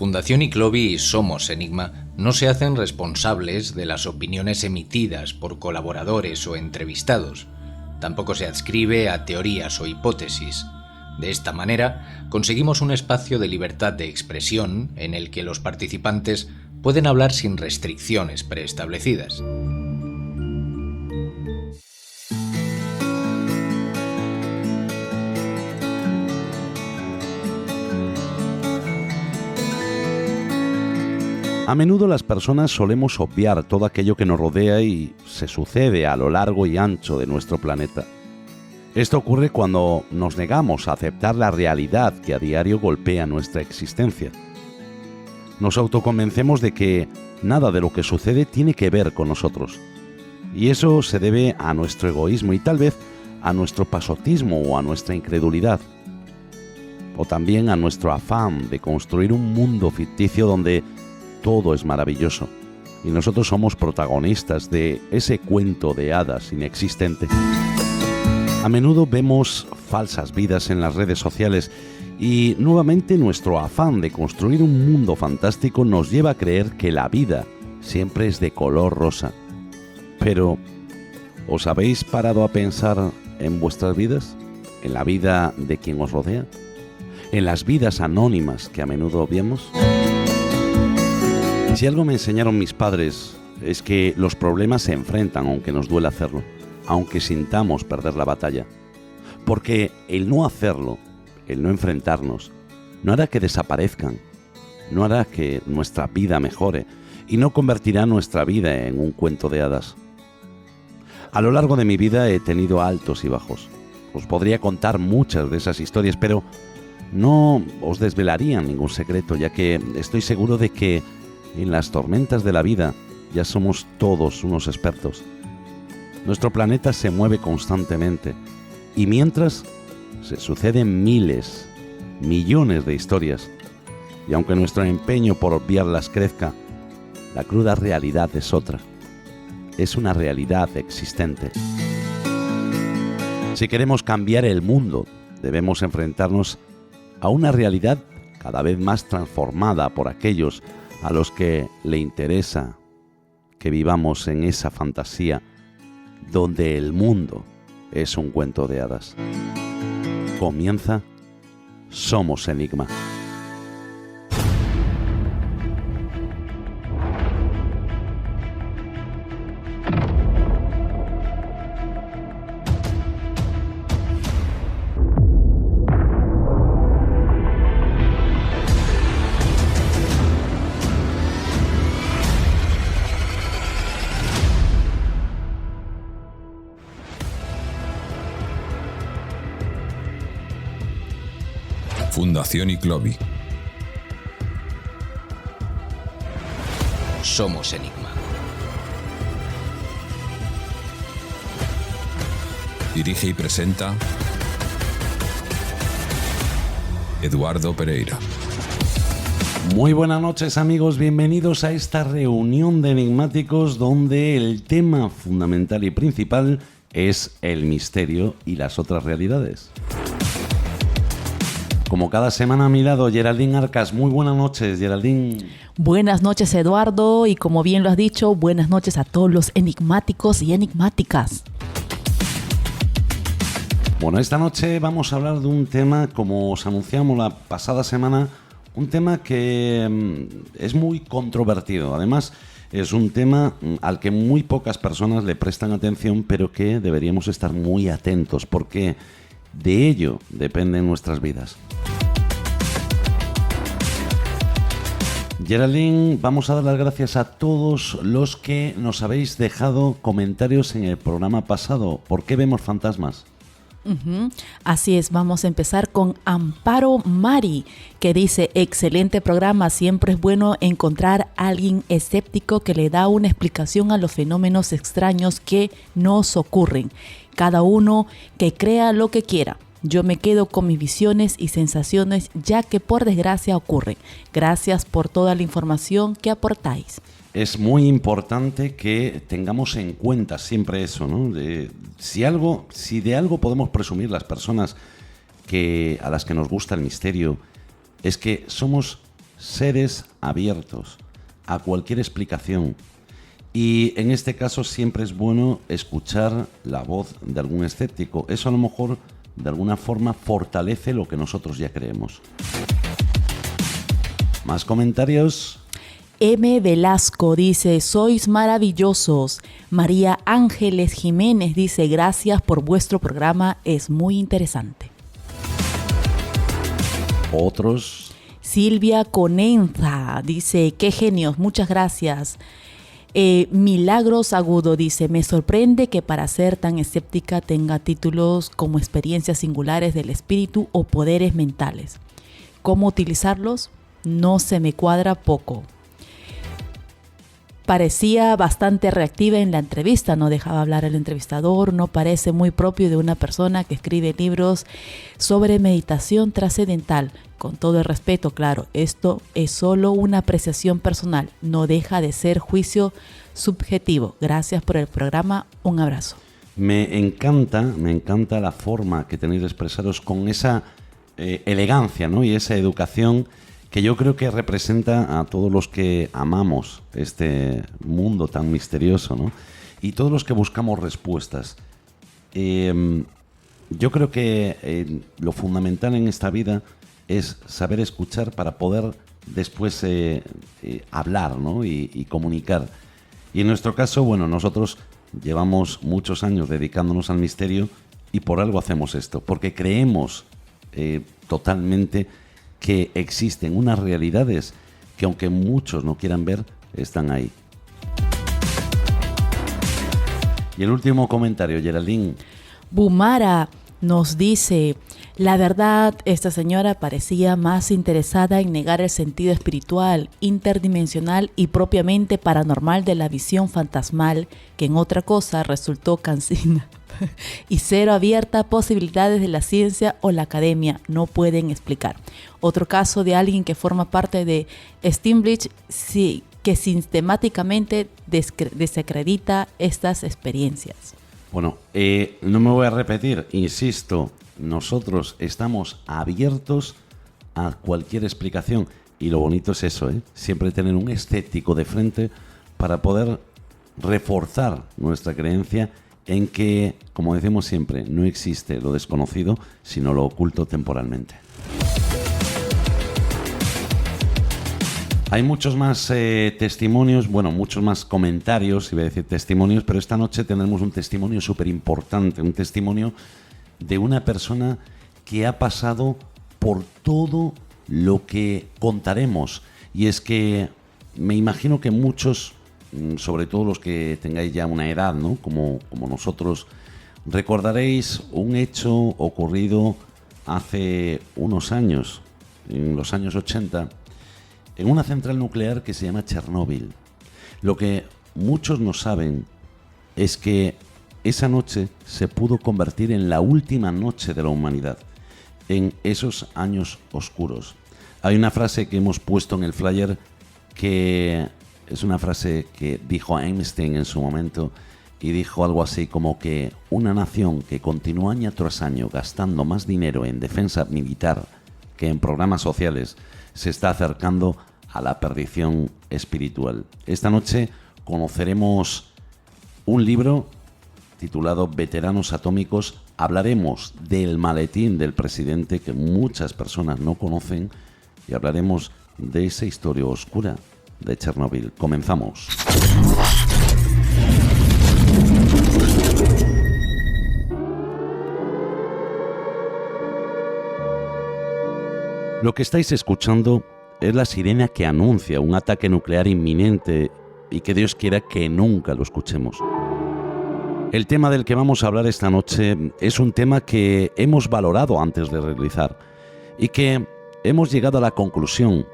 Fundación Iclovi y Somos Enigma no se hacen responsables de las opiniones emitidas por colaboradores o entrevistados. Tampoco se adscribe a teorías o hipótesis. De esta manera, conseguimos un espacio de libertad de expresión en el que los participantes pueden hablar sin restricciones preestablecidas. A menudo las personas solemos obviar todo aquello que nos rodea y se sucede a lo largo y ancho de nuestro planeta. Esto ocurre cuando nos negamos a aceptar la realidad que a diario golpea nuestra existencia. Nos autoconvencemos de que nada de lo que sucede tiene que ver con nosotros. Y eso se debe a nuestro egoísmo y tal vez a nuestro pasotismo o a nuestra incredulidad. O también a nuestro afán de construir un mundo ficticio donde todo es maravilloso y nosotros somos protagonistas de ese cuento de hadas inexistente. A menudo vemos falsas vidas en las redes sociales y nuevamente nuestro afán de construir un mundo fantástico nos lleva a creer que la vida siempre es de color rosa. Pero, ¿os habéis parado a pensar en vuestras vidas? ¿En la vida de quien os rodea? ¿En las vidas anónimas que a menudo obviamos? Si algo me enseñaron mis padres es que los problemas se enfrentan aunque nos duela hacerlo, aunque sintamos perder la batalla. Porque el no hacerlo, el no enfrentarnos, no hará que desaparezcan, no hará que nuestra vida mejore y no convertirá nuestra vida en un cuento de hadas. A lo largo de mi vida he tenido altos y bajos. Os podría contar muchas de esas historias, pero no os desvelaría ningún secreto, ya que estoy seguro de que en las tormentas de la vida ya somos todos unos expertos. Nuestro planeta se mueve constantemente y mientras se suceden miles, millones de historias, y aunque nuestro empeño por obviarlas crezca, la cruda realidad es otra. Es una realidad existente. Si queremos cambiar el mundo, debemos enfrentarnos a una realidad cada vez más transformada por aquellos a los que le interesa que vivamos en esa fantasía donde el mundo es un cuento de hadas. Comienza Somos Enigma. Fundación Iclovi. Somos Enigma. Dirige y presenta Eduardo Pereira. Muy buenas noches, amigos, bienvenidos a esta reunión de enigmáticos donde el tema fundamental y principal es el misterio y las otras realidades. Como cada semana a mi lado, Geraldine Arcas. Muy buenas noches, Geraldine. Buenas noches, Eduardo, y como bien lo has dicho, buenas noches a todos los enigmáticos y enigmáticas. Bueno, esta noche vamos a hablar de un tema, como os anunciamos la pasada semana, un tema que es muy controvertido. Además, es un tema al que muy pocas personas le prestan atención, pero que deberíamos estar muy atentos, porque de ello dependen nuestras vidas. Geraldine, vamos a dar las gracias a todos los que nos habéis dejado comentarios en el programa pasado. ¿Por qué vemos fantasmas? Así es, vamos a empezar con Amparo Mari, que dice: excelente programa, siempre es bueno encontrar a alguien escéptico que le da una explicación a los fenómenos extraños que nos ocurren. Cada uno que crea lo que quiera. Yo me quedo con mis visiones y sensaciones, ya que por desgracia ocurren. Gracias por toda la información que aportáis. Es muy importante que tengamos en cuenta siempre eso, ¿no? Si de algo podemos presumir las personas a las que nos gusta el misterio, es que somos seres abiertos a cualquier explicación. Y en este caso siempre es bueno escuchar la voz de algún escéptico. Eso a lo mejor de alguna forma fortalece lo que nosotros ya creemos. ¿Más comentarios? M. Velasco dice, sois maravillosos. María Ángeles Jiménez dice, gracias por vuestro programa, es muy interesante. Otros. Silvia Conenza dice, qué genios, muchas gracias. Milagros Agudo dice, me sorprende que para ser tan escéptica tenga títulos como experiencias singulares del espíritu o poderes mentales. ¿Cómo utilizarlos? No se me cuadra poco. Parecía bastante reactiva en la entrevista, no dejaba hablar al entrevistador, no parece muy propio de una persona que escribe libros sobre meditación trascendental. Con todo el respeto, claro, esto es solo una apreciación personal, no deja de ser juicio subjetivo. Gracias por el programa, un abrazo. Me encanta la forma que tenéis de expresaros con esa elegancia, ¿no? Y esa educación que yo creo que representa a todos los que amamos este mundo tan misterioso, ¿no? Y todos los que buscamos respuestas. Yo creo que lo fundamental en esta vida es saber escuchar para poder después hablar, ¿no? y comunicar. Y en nuestro caso, bueno, nosotros llevamos muchos años dedicándonos al misterio y por algo hacemos esto, porque creemos totalmente que existen unas realidades que, aunque muchos no quieran ver, están ahí. Y el último comentario, Geraldine. Bumara nos dice, la verdad, esta señora parecía más interesada en negar el sentido espiritual, interdimensional y propiamente paranormal de la visión fantasmal, que en otra cosa resultó cansina. Y cero abierta a posibilidades de la ciencia o la academia no pueden explicar. Otro caso de alguien que forma parte de Steinblich, sí, que sistemáticamente desacredita estas experiencias. Bueno, no me voy a repetir, insisto, nosotros estamos abiertos a cualquier explicación y lo bonito es eso, siempre tener un escéptico de frente para poder reforzar nuestra creencia en que, como decimos siempre, no existe lo desconocido, sino lo oculto temporalmente. Hay muchos más testimonios, bueno, muchos más comentarios, iba a decir testimonios, pero esta noche tendremos un testimonio súper importante, un testimonio de una persona que ha pasado por todo lo que contaremos. Y es que me imagino que muchos, sobre todo los que tengáis ya una edad, ¿no? Como nosotros, recordaréis un hecho ocurrido hace unos años, en los años 80, en una central nuclear que se llama Chernóbil. Lo que muchos no saben es que esa noche se pudo convertir en la última noche de la humanidad, en esos años oscuros. Hay una frase que hemos puesto en el flyer que es una frase que dijo Einstein en su momento y dijo algo así como que una nación que continúa año tras año gastando más dinero en defensa militar que en programas sociales se está acercando a la perdición espiritual. Esta noche conoceremos un libro titulado Veteranos Atómicos. Hablaremos del maletín del presidente que muchas personas no conocen y hablaremos de esa historia oscura de Chernóbil. Comenzamos. Lo que estáis escuchando es la sirena que anuncia un ataque nuclear inminente y que Dios quiera que nunca lo escuchemos. El tema del que vamos a hablar esta noche es un tema que hemos valorado antes de realizar y que hemos llegado a la conclusión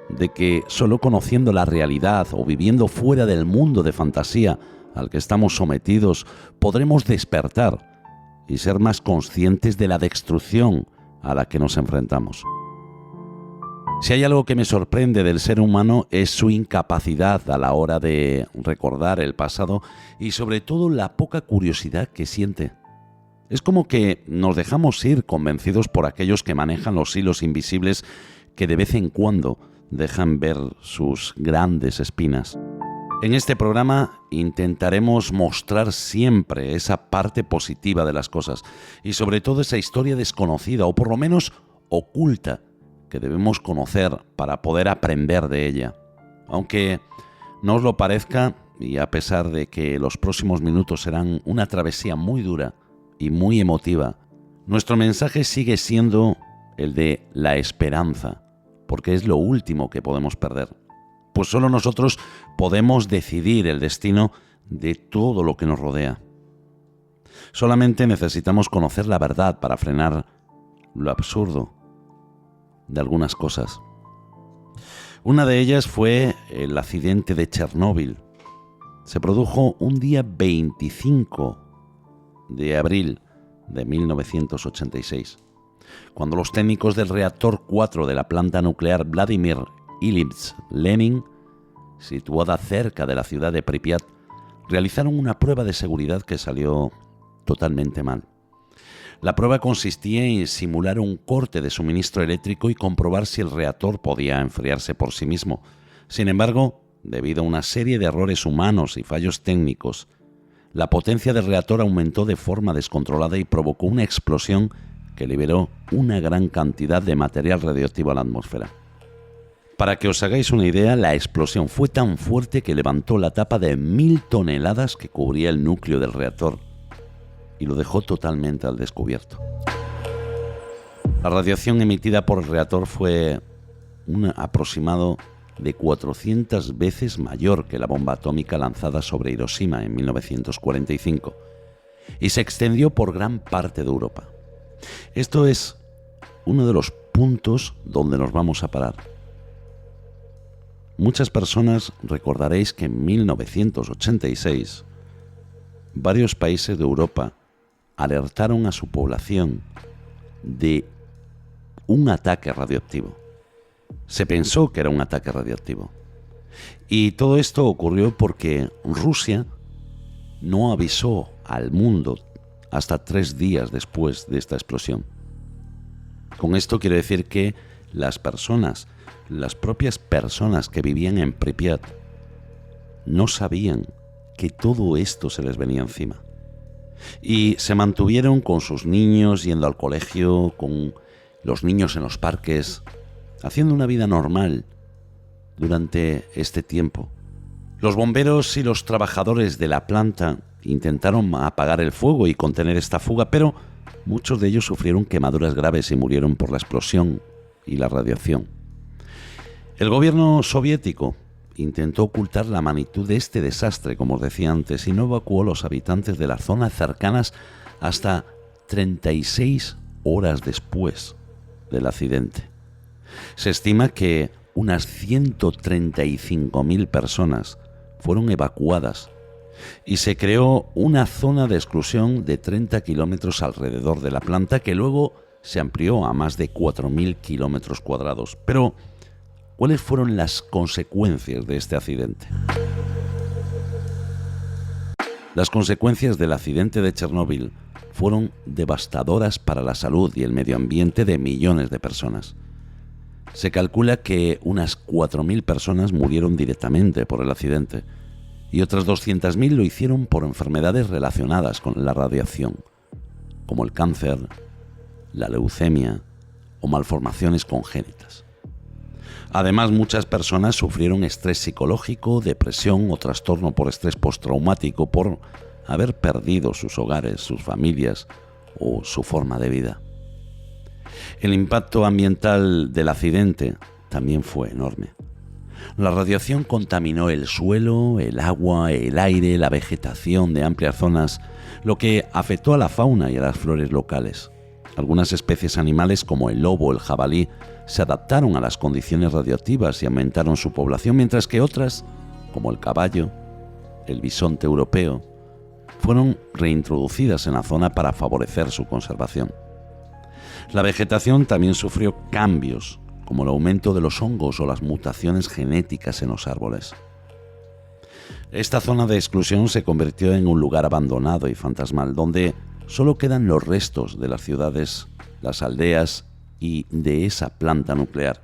de que solo conociendo la realidad o viviendo fuera del mundo de fantasía al que estamos sometidos podremos despertar y ser más conscientes de la destrucción a la que nos enfrentamos. Si hay algo que me sorprende del ser humano es su incapacidad a la hora de recordar el pasado y sobre todo la poca curiosidad que siente. Es como que nos dejamos ir convencidos por aquellos que manejan los hilos invisibles que de vez en cuando dejan ver sus grandes espinas. En este programa intentaremos mostrar siempre esa parte positiva de las cosas y sobre todo esa historia desconocida o por lo menos oculta que debemos conocer para poder aprender de ella. Aunque no os lo parezca, y a pesar de que los próximos minutos serán una travesía muy dura y muy emotiva, nuestro mensaje sigue siendo el de la esperanza, porque es lo último que podemos perder. Pues solo nosotros podemos decidir el destino de todo lo que nos rodea. Solamente necesitamos conocer la verdad para frenar lo absurdo de algunas cosas. Una de ellas fue el accidente de Chernóbil. Se produjo un día 25 de abril de 1986, cuando los técnicos del reactor 4 de la planta nuclear Vladimir Ilyich Lenin, situada cerca de la ciudad de Pripyat, realizaron una prueba de seguridad que salió totalmente mal. La prueba consistía en simular un corte de suministro eléctrico y comprobar si el reactor podía enfriarse por sí mismo. Sin embargo, debido a una serie de errores humanos y fallos técnicos, la potencia del reactor aumentó de forma descontrolada y provocó una explosión que liberó una gran cantidad de material radioactivo a la atmósfera. Para que os hagáis una idea, la explosión fue tan fuerte que levantó la tapa de 1000 toneladas que cubría el núcleo del reactor y lo dejó totalmente al descubierto. La radiación emitida por el reactor fue un aproximado de 400 veces mayor que la bomba atómica lanzada sobre Hiroshima en 1945 y se extendió por gran parte de Europa. Esto es uno de los puntos donde nos vamos a parar. Muchas personas recordaréis que en 1986 varios países de Europa alertaron a su población de un ataque radioactivo. Se pensó que era un ataque radioactivo. Y todo esto ocurrió porque Rusia no avisó al mundo hasta 3 días después de esta explosión. Con esto quiero decir que las propias personas que vivían en Pripyat no sabían que todo esto se les venía encima. Y se mantuvieron con sus niños yendo al colegio, con los niños en los parques, haciendo una vida normal durante este tiempo. Los bomberos y los trabajadores de la planta intentaron apagar el fuego y contener esta fuga, pero muchos de ellos sufrieron quemaduras graves y murieron por la explosión y la radiación. El gobierno soviético intentó ocultar la magnitud de este desastre, como os decía antes, y no evacuó a los habitantes de las zonas cercanas hasta 36 horas después del accidente. Se estima que unas 135.000 personas fueron evacuadas y se creó una zona de exclusión de 30 kilómetros alrededor de la planta que luego se amplió a más de 4.000 kilómetros cuadrados. Pero, ¿cuáles fueron las consecuencias de este accidente? Las consecuencias del accidente de Chernóbil fueron devastadoras para la salud y el medio ambiente de millones de personas. Se calcula que unas 4.000 personas murieron directamente por el accidente y otras 200.000 lo hicieron por enfermedades relacionadas con la radiación, como el cáncer, la leucemia o malformaciones congénitas. Además, muchas personas sufrieron estrés psicológico, depresión o trastorno por estrés postraumático por haber perdido sus hogares, sus familias o su forma de vida. El impacto ambiental del accidente también fue enorme. La radiación contaminó el suelo, el agua, el aire, la vegetación de amplias zonas, lo que afectó a la fauna y a las flores locales. Algunas especies animales como el lobo o el jabalí se adaptaron a las condiciones radioactivas y aumentaron su población, mientras que otras, como el caballo, el bisonte europeo, fueron reintroducidas en la zona para favorecer su conservación. La vegetación también sufrió cambios, como el aumento de los hongos o las mutaciones genéticas en los árboles. Esta zona de exclusión se convirtió en un lugar abandonado y fantasmal, donde solo quedan los restos de las ciudades, las aldeas y de esa planta nuclear.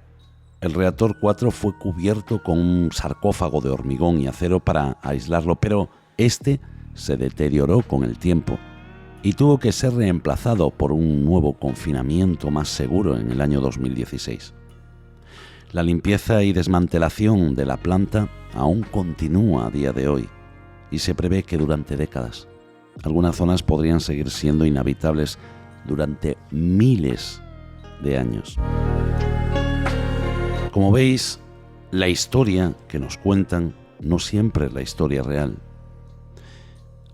El reactor 4 fue cubierto con un sarcófago de hormigón y acero para aislarlo, pero este se deterioró con el tiempo y tuvo que ser reemplazado por un nuevo confinamiento más seguro en el año 2016. La limpieza y desmantelación de la planta aún continúa a día de hoy y se prevé que durante décadas. Algunas zonas podrían seguir siendo inhabitables durante miles de años. Como veis, la historia que nos cuentan no siempre es la historia real.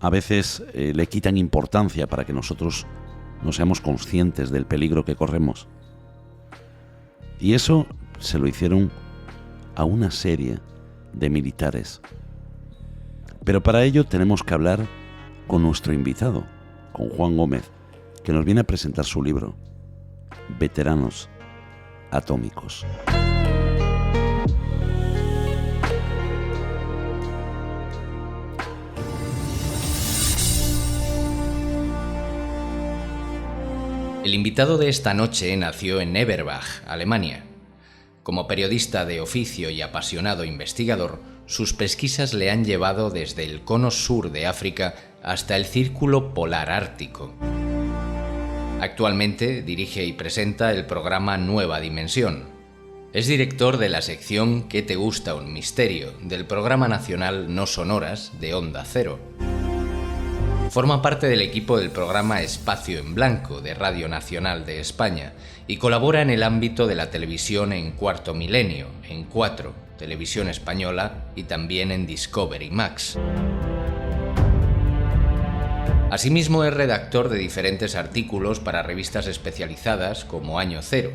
A veces le quitan importancia para que nosotros no seamos conscientes del peligro que corremos. Y eso se lo hicieron a una serie de militares. Pero para ello tenemos que hablar con nuestro invitado, con Juan Gómez, que nos viene a presentar su libro, Veteranos Atómicos. El invitado de esta noche nació en Eberbach, Alemania. Como periodista de oficio y apasionado investigador, sus pesquisas le han llevado desde el cono sur de África hasta el círculo polar ártico. Actualmente dirige y presenta el programa Nueva Dimensión. Es director de la sección ¿Qué te gusta un misterio?, del programa nacional No Sonoras de Onda Cero. Forma parte del equipo del programa Espacio en Blanco de Radio Nacional de España y colabora en el ámbito de la televisión en Cuarto Milenio, en 4, Televisión Española y también en Discovery Max. Asimismo es redactor de diferentes artículos para revistas especializadas como Año Cero.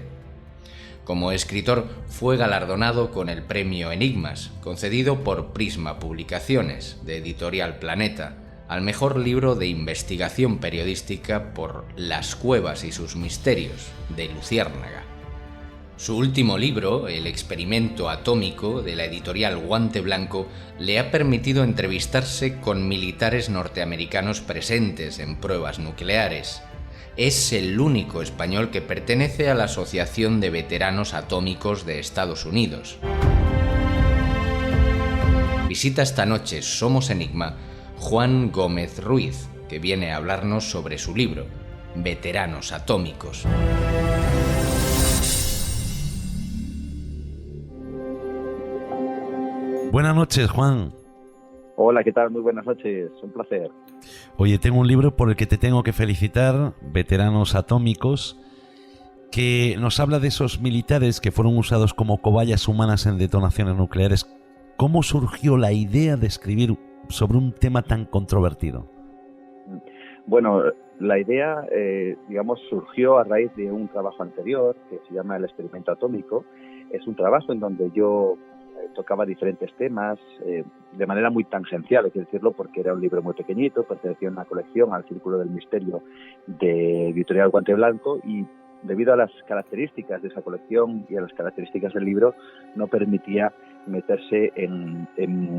Como escritor fue galardonado con el Premio Enigmas, concedido por Prisma Publicaciones, de Editorial Planeta, al mejor libro de investigación periodística por Las cuevas y sus misterios, de Luciérnaga. Su último libro, El experimento atómico, de la editorial Guante Blanco, le ha permitido entrevistarse con militares norteamericanos presentes en pruebas nucleares. Es el único español que pertenece a la Asociación de Veteranos Atómicos de Estados Unidos. Visita esta noche Somos Enigma Juan Gómez Ruiz, que viene a hablarnos sobre su libro, Veteranos Atómicos. Buenas noches, Juan. Hola, ¿qué tal? Muy buenas noches, un placer. Oye, tengo un libro por el que te tengo que felicitar, Veteranos Atómicos, que nos habla de esos militares que fueron usados como cobayas humanas en detonaciones nucleares. ¿Cómo surgió la idea de escribir sobre un tema tan controvertido? Bueno, la idea, surgió a raíz de un trabajo anterior que se llama El experimento atómico. Es un trabajo en donde yo tocaba diferentes temas de manera muy tangencial, hay que decirlo, porque era un libro muy pequeñito, pertenecía a una colección, al Círculo del Misterio de Editorial Guante Blanco, y debido a las características de esa colección y a las características del libro, no permitía meterse en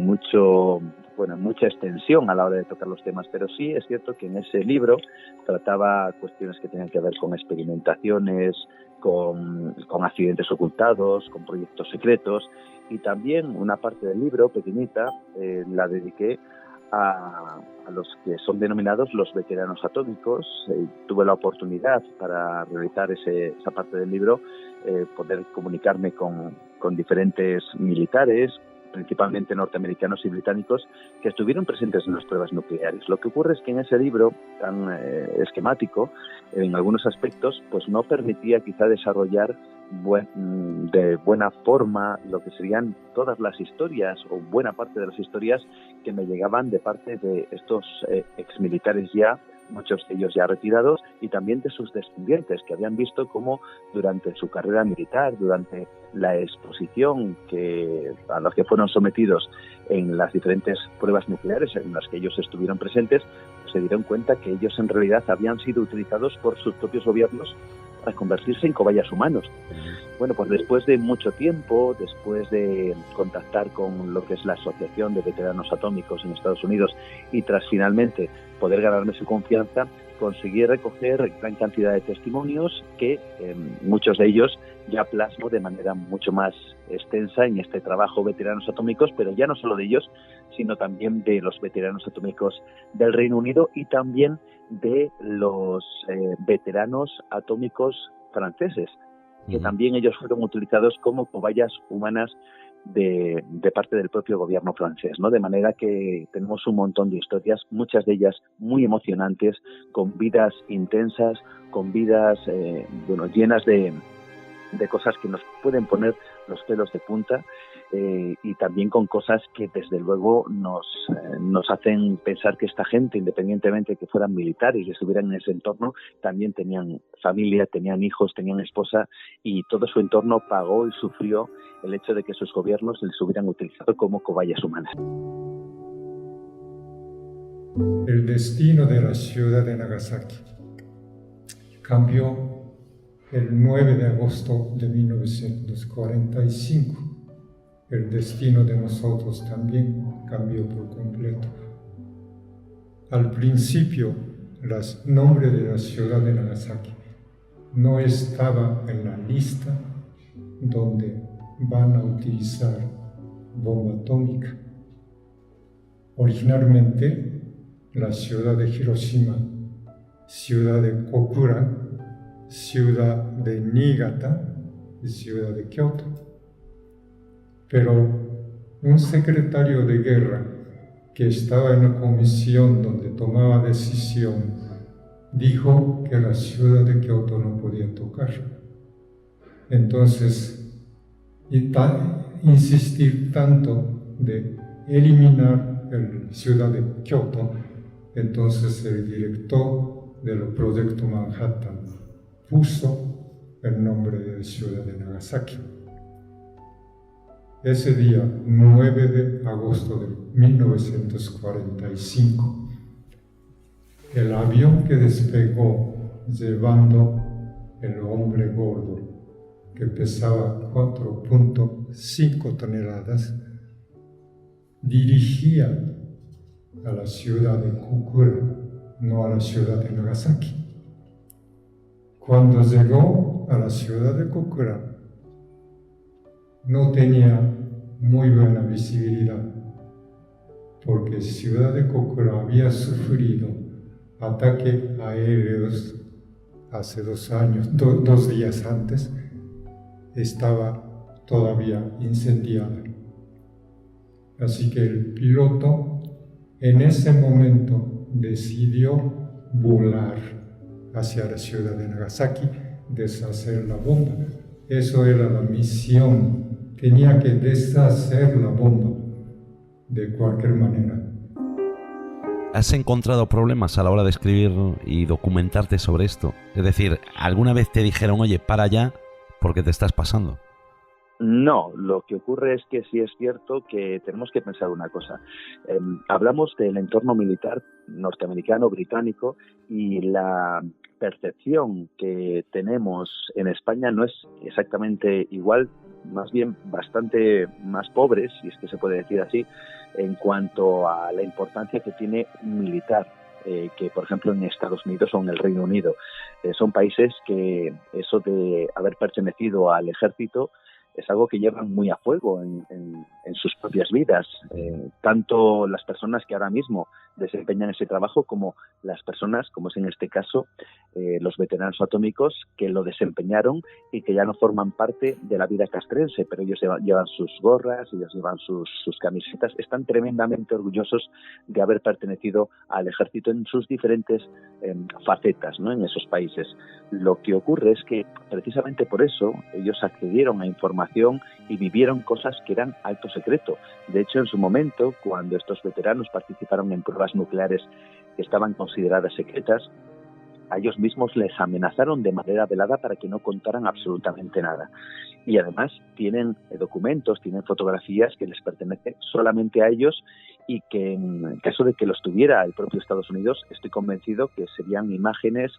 mucha extensión a la hora de tocar los temas, pero sí es cierto que en ese libro trataba cuestiones que tenían que ver con experimentaciones, con accidentes ocultados, con proyectos secretos, y también una parte del libro pequeñita la dediqué a los que son denominados los veteranos atómicos. Tuve la oportunidad para realizar esa parte del libro, poder comunicarme con diferentes militares, principalmente norteamericanos y británicos, que estuvieron presentes en las pruebas nucleares. Lo que ocurre es que en ese libro tan esquemático, en algunos aspectos, pues no permitía quizá desarrollar de buena forma lo que serían todas las historias o buena parte de las historias que me llegaban de parte de estos exmilitares ya, muchos de ellos ya retirados, y también de sus descendientes, que habían visto cómo durante su carrera militar, durante la exposición a los que fueron sometidos en las diferentes pruebas nucleares en las que ellos estuvieron presentes, pues se dieron cuenta que ellos en realidad habían sido utilizados por sus propios gobiernos para convertirse en cobayas humanos. Bueno, pues después de mucho tiempo, después de contactar con lo que es la Asociación de Veteranos Atómicos en Estados Unidos y tras finalmente poder ganarme su confianza, conseguí recoger gran cantidad de testimonios que muchos de ellos ya plasmo de manera mucho más extensa en este trabajo Veteranos Atómicos, pero ya no solo de ellos, sino también de los veteranos atómicos del Reino Unido y también de los veteranos atómicos franceses, que también ellos fueron utilizados como cobayas humanas de parte del propio gobierno francés, ¿no? De manera que tenemos un montón de historias, muchas de ellas muy emocionantes, con vidas intensas, con vidas llenas de cosas que nos pueden poner los pelos de punta, y también con cosas que desde luego nos hacen pensar que esta gente, independientemente de que fueran militares y estuvieran en ese entorno, también tenían familia, tenían hijos, tenían esposa, y todo su entorno pagó y sufrió el hecho de que sus gobiernos les hubieran utilizado como cobayas humanas. El destino de la ciudad de Nagasaki cambió el 9 de agosto de 1945. El destino de nosotros también cambió por completo. Al principio, el nombre de la ciudad de Nagasaki no estaba en la lista donde van a utilizar bomba atómica. Originalmente, la ciudad de Hiroshima, ciudad de Kokura, ciudad de Niigata y ciudad de Kioto. Pero un secretario de guerra que estaba en la comisión donde tomaba decisión dijo que la ciudad de Kioto no podía tocar. Entonces, insistir tanto de eliminar la ciudad de Kioto, entonces el director del proyecto Manhattan puso el nombre de la ciudad de Nagasaki. Ese día, 9 de agosto de 1945, el avión que despegó llevando el hombre gordo, que pesaba 4.5 toneladas, dirigía a la ciudad de Kokura, no a la ciudad de Nagasaki. Cuando llegó a la ciudad de Kokura, no tenía muy buena visibilidad, porque ciudad de Kokura había sufrido ataques aéreos hace 2 años, 2 días antes, estaba todavía incendiada. Así que el piloto en ese momento decidió volar hacia la ciudad de Nagasaki, deshacer la bomba. Eso era la misión. Tenía que deshacer la bomba de cualquier manera. ¿Has encontrado problemas a la hora de escribir y documentarte sobre esto? Es decir, ¿alguna vez te dijeron, oye, para ya, porque te estás pasando? No, lo que ocurre es que sí es cierto que tenemos que pensar una cosa. Hablamos del entorno militar norteamericano, británico, y la percepción que tenemos en España no es exactamente igual, más bien bastante más pobre, si es que se puede decir así, en cuanto a la importancia que tiene un militar, que por ejemplo en Estados Unidos o en el Reino Unido. Son países que eso de haber pertenecido al ejército es algo que llevan muy a fuego en sus propias vidas, tanto las personas que ahora mismo desempeñan ese trabajo como las personas, como es en este caso, los veteranos atómicos que lo desempeñaron y que ya no forman parte de la vida castrense, pero ellos llevan sus gorras, ellos llevan sus camisetas, están tremendamente orgullosos de haber pertenecido al ejército en sus diferentes facetas, ¿no?, en esos países. Lo que ocurre es que precisamente por eso ellos accedieron a información y vivieron cosas que eran alto secreto. De hecho, en su momento, cuando estos veteranos participaron en pruebas nucleares que estaban consideradas secretas, a ellos mismos les amenazaron de manera velada para que no contaran absolutamente nada. Y además tienen documentos, tienen fotografías que les pertenecen solamente a ellos y que en caso de que los tuviera el propio Estados Unidos, estoy convencido que serían imágenes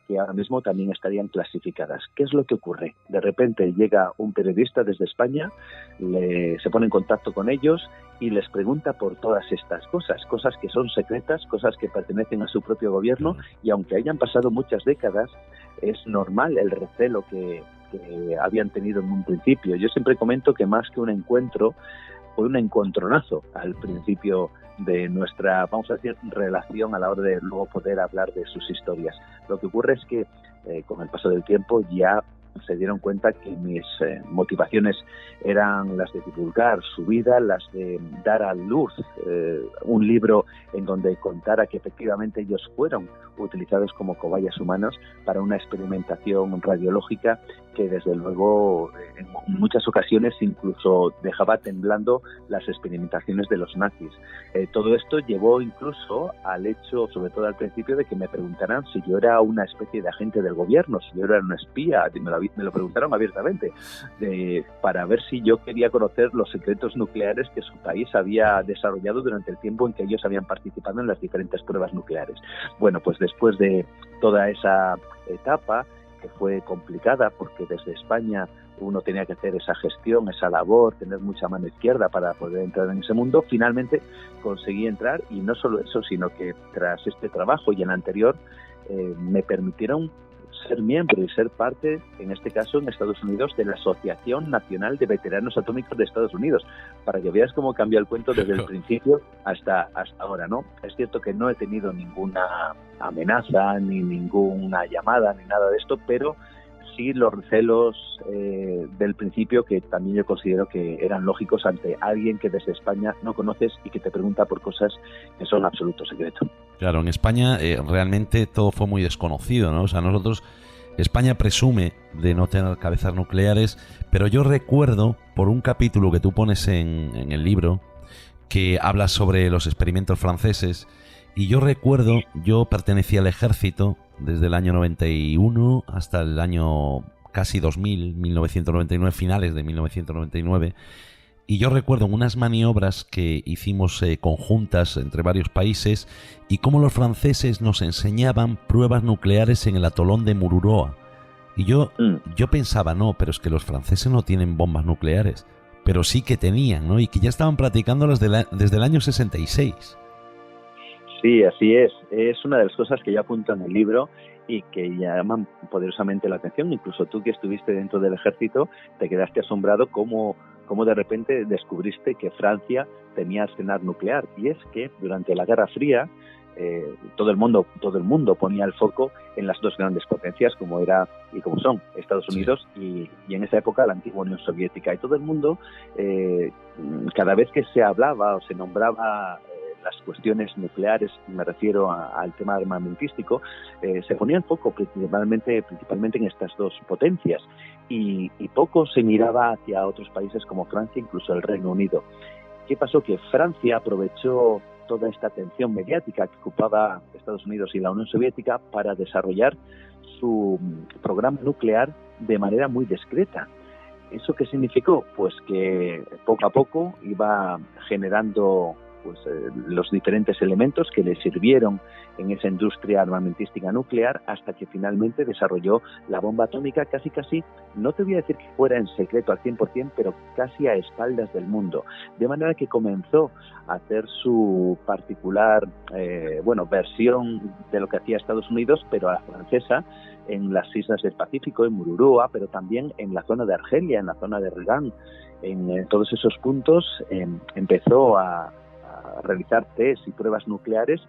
que ahora mismo también estarían clasificadas. ¿Qué es lo que ocurre? De repente llega un periodista desde España, se pone en contacto con ellos y les pregunta por todas estas cosas que son secretas, cosas que pertenecen a su propio gobierno, y aunque hayan pasado muchas décadas, es normal el recelo que habían tenido en un principio. Yo siempre comento que más que un encuentro, fue un encontronazo al principio de nuestra, vamos a decir, relación a la hora de luego poder hablar de sus historias. Lo que ocurre es que con el paso del tiempo ya se dieron cuenta que mis motivaciones eran las de divulgar su vida, las de dar a luz un libro en donde contara que efectivamente ellos fueron utilizados como cobayas humanos para una experimentación radiológica que desde luego en muchas ocasiones incluso dejaba temblando las experimentaciones de los nazis. Todo esto llevó incluso al hecho, sobre todo al principio, de que me preguntaran si yo era una especie de agente del gobierno, si yo era una espía. Me lo preguntaron abiertamente, para ver si yo quería conocer los secretos nucleares que su país había desarrollado durante el tiempo en que ellos habían participado en las diferentes pruebas nucleares. Bueno, pues después de toda esa etapa, que fue complicada porque desde España uno tenía que hacer esa gestión, esa labor, tener mucha mano izquierda para poder entrar en ese mundo, finalmente conseguí entrar, y no solo eso, sino que tras este trabajo y el anterior me permitieron ser miembro y ser parte, en este caso en Estados Unidos, de la Asociación Nacional de Veteranos Atómicos de Estados Unidos, para que veas cómo cambió el cuento desde el principio hasta ahora, ¿no? Es cierto que no he tenido ninguna amenaza, ni ninguna llamada, ni nada de esto, pero sí los recelos del principio, que también yo considero que eran lógicos ante alguien que desde España no conoces y que te pregunta por cosas que son absoluto secreto. Claro, en España realmente todo fue muy desconocido, ¿no? O sea, España presume de no tener cabezas nucleares, pero yo recuerdo por un capítulo que tú pones en el libro que habla sobre los experimentos franceses, y yo recuerdo, yo pertenecía al ejército desde el año 91 hasta el año casi 2000, 1999, finales de 1999, y yo recuerdo unas maniobras que hicimos conjuntas entre varios países, y cómo los franceses nos enseñaban pruebas nucleares en el atolón de Mururoa. Y yo pensaba, no, pero es que los franceses no tienen bombas nucleares, pero sí que tenían, ¿no? Y que ya estaban practicándolas desde el año 66. Sí, así es. Es una de las cosas que yo apunto en el libro y que llaman poderosamente la atención. Incluso tú, que estuviste dentro del ejército, te quedaste asombrado cómo de repente descubriste que Francia tenía arsenal nuclear. Y es que durante la Guerra Fría todo el mundo ponía el foco en las dos grandes potencias, como era y como son Estados Unidos y en esa época la antigua Unión Soviética. Y todo el mundo, cada vez que se hablaba o se nombraba las cuestiones nucleares, me refiero al tema armamentístico, se ponía el foco principalmente en estas dos potencias, y poco se miraba hacia otros países como Francia, incluso el Reino Unido. ¿Qué pasó? Que Francia aprovechó toda esta atención mediática que ocupaba Estados Unidos y la Unión Soviética para desarrollar su programa nuclear de manera muy discreta. ¿Eso qué significó? Pues que poco a poco iba generando los diferentes elementos que le sirvieron en esa industria armamentística nuclear, hasta que finalmente desarrolló la bomba atómica casi, no te voy a decir que fuera en secreto al 100%, pero casi a espaldas del mundo. De manera que comenzó a hacer su particular versión de lo que hacía Estados Unidos, pero a la francesa, en las islas del Pacífico, en Mururoa, pero también en la zona de Argelia, en la zona de Regan. En todos esos puntos empezó a realizar test y pruebas nucleares,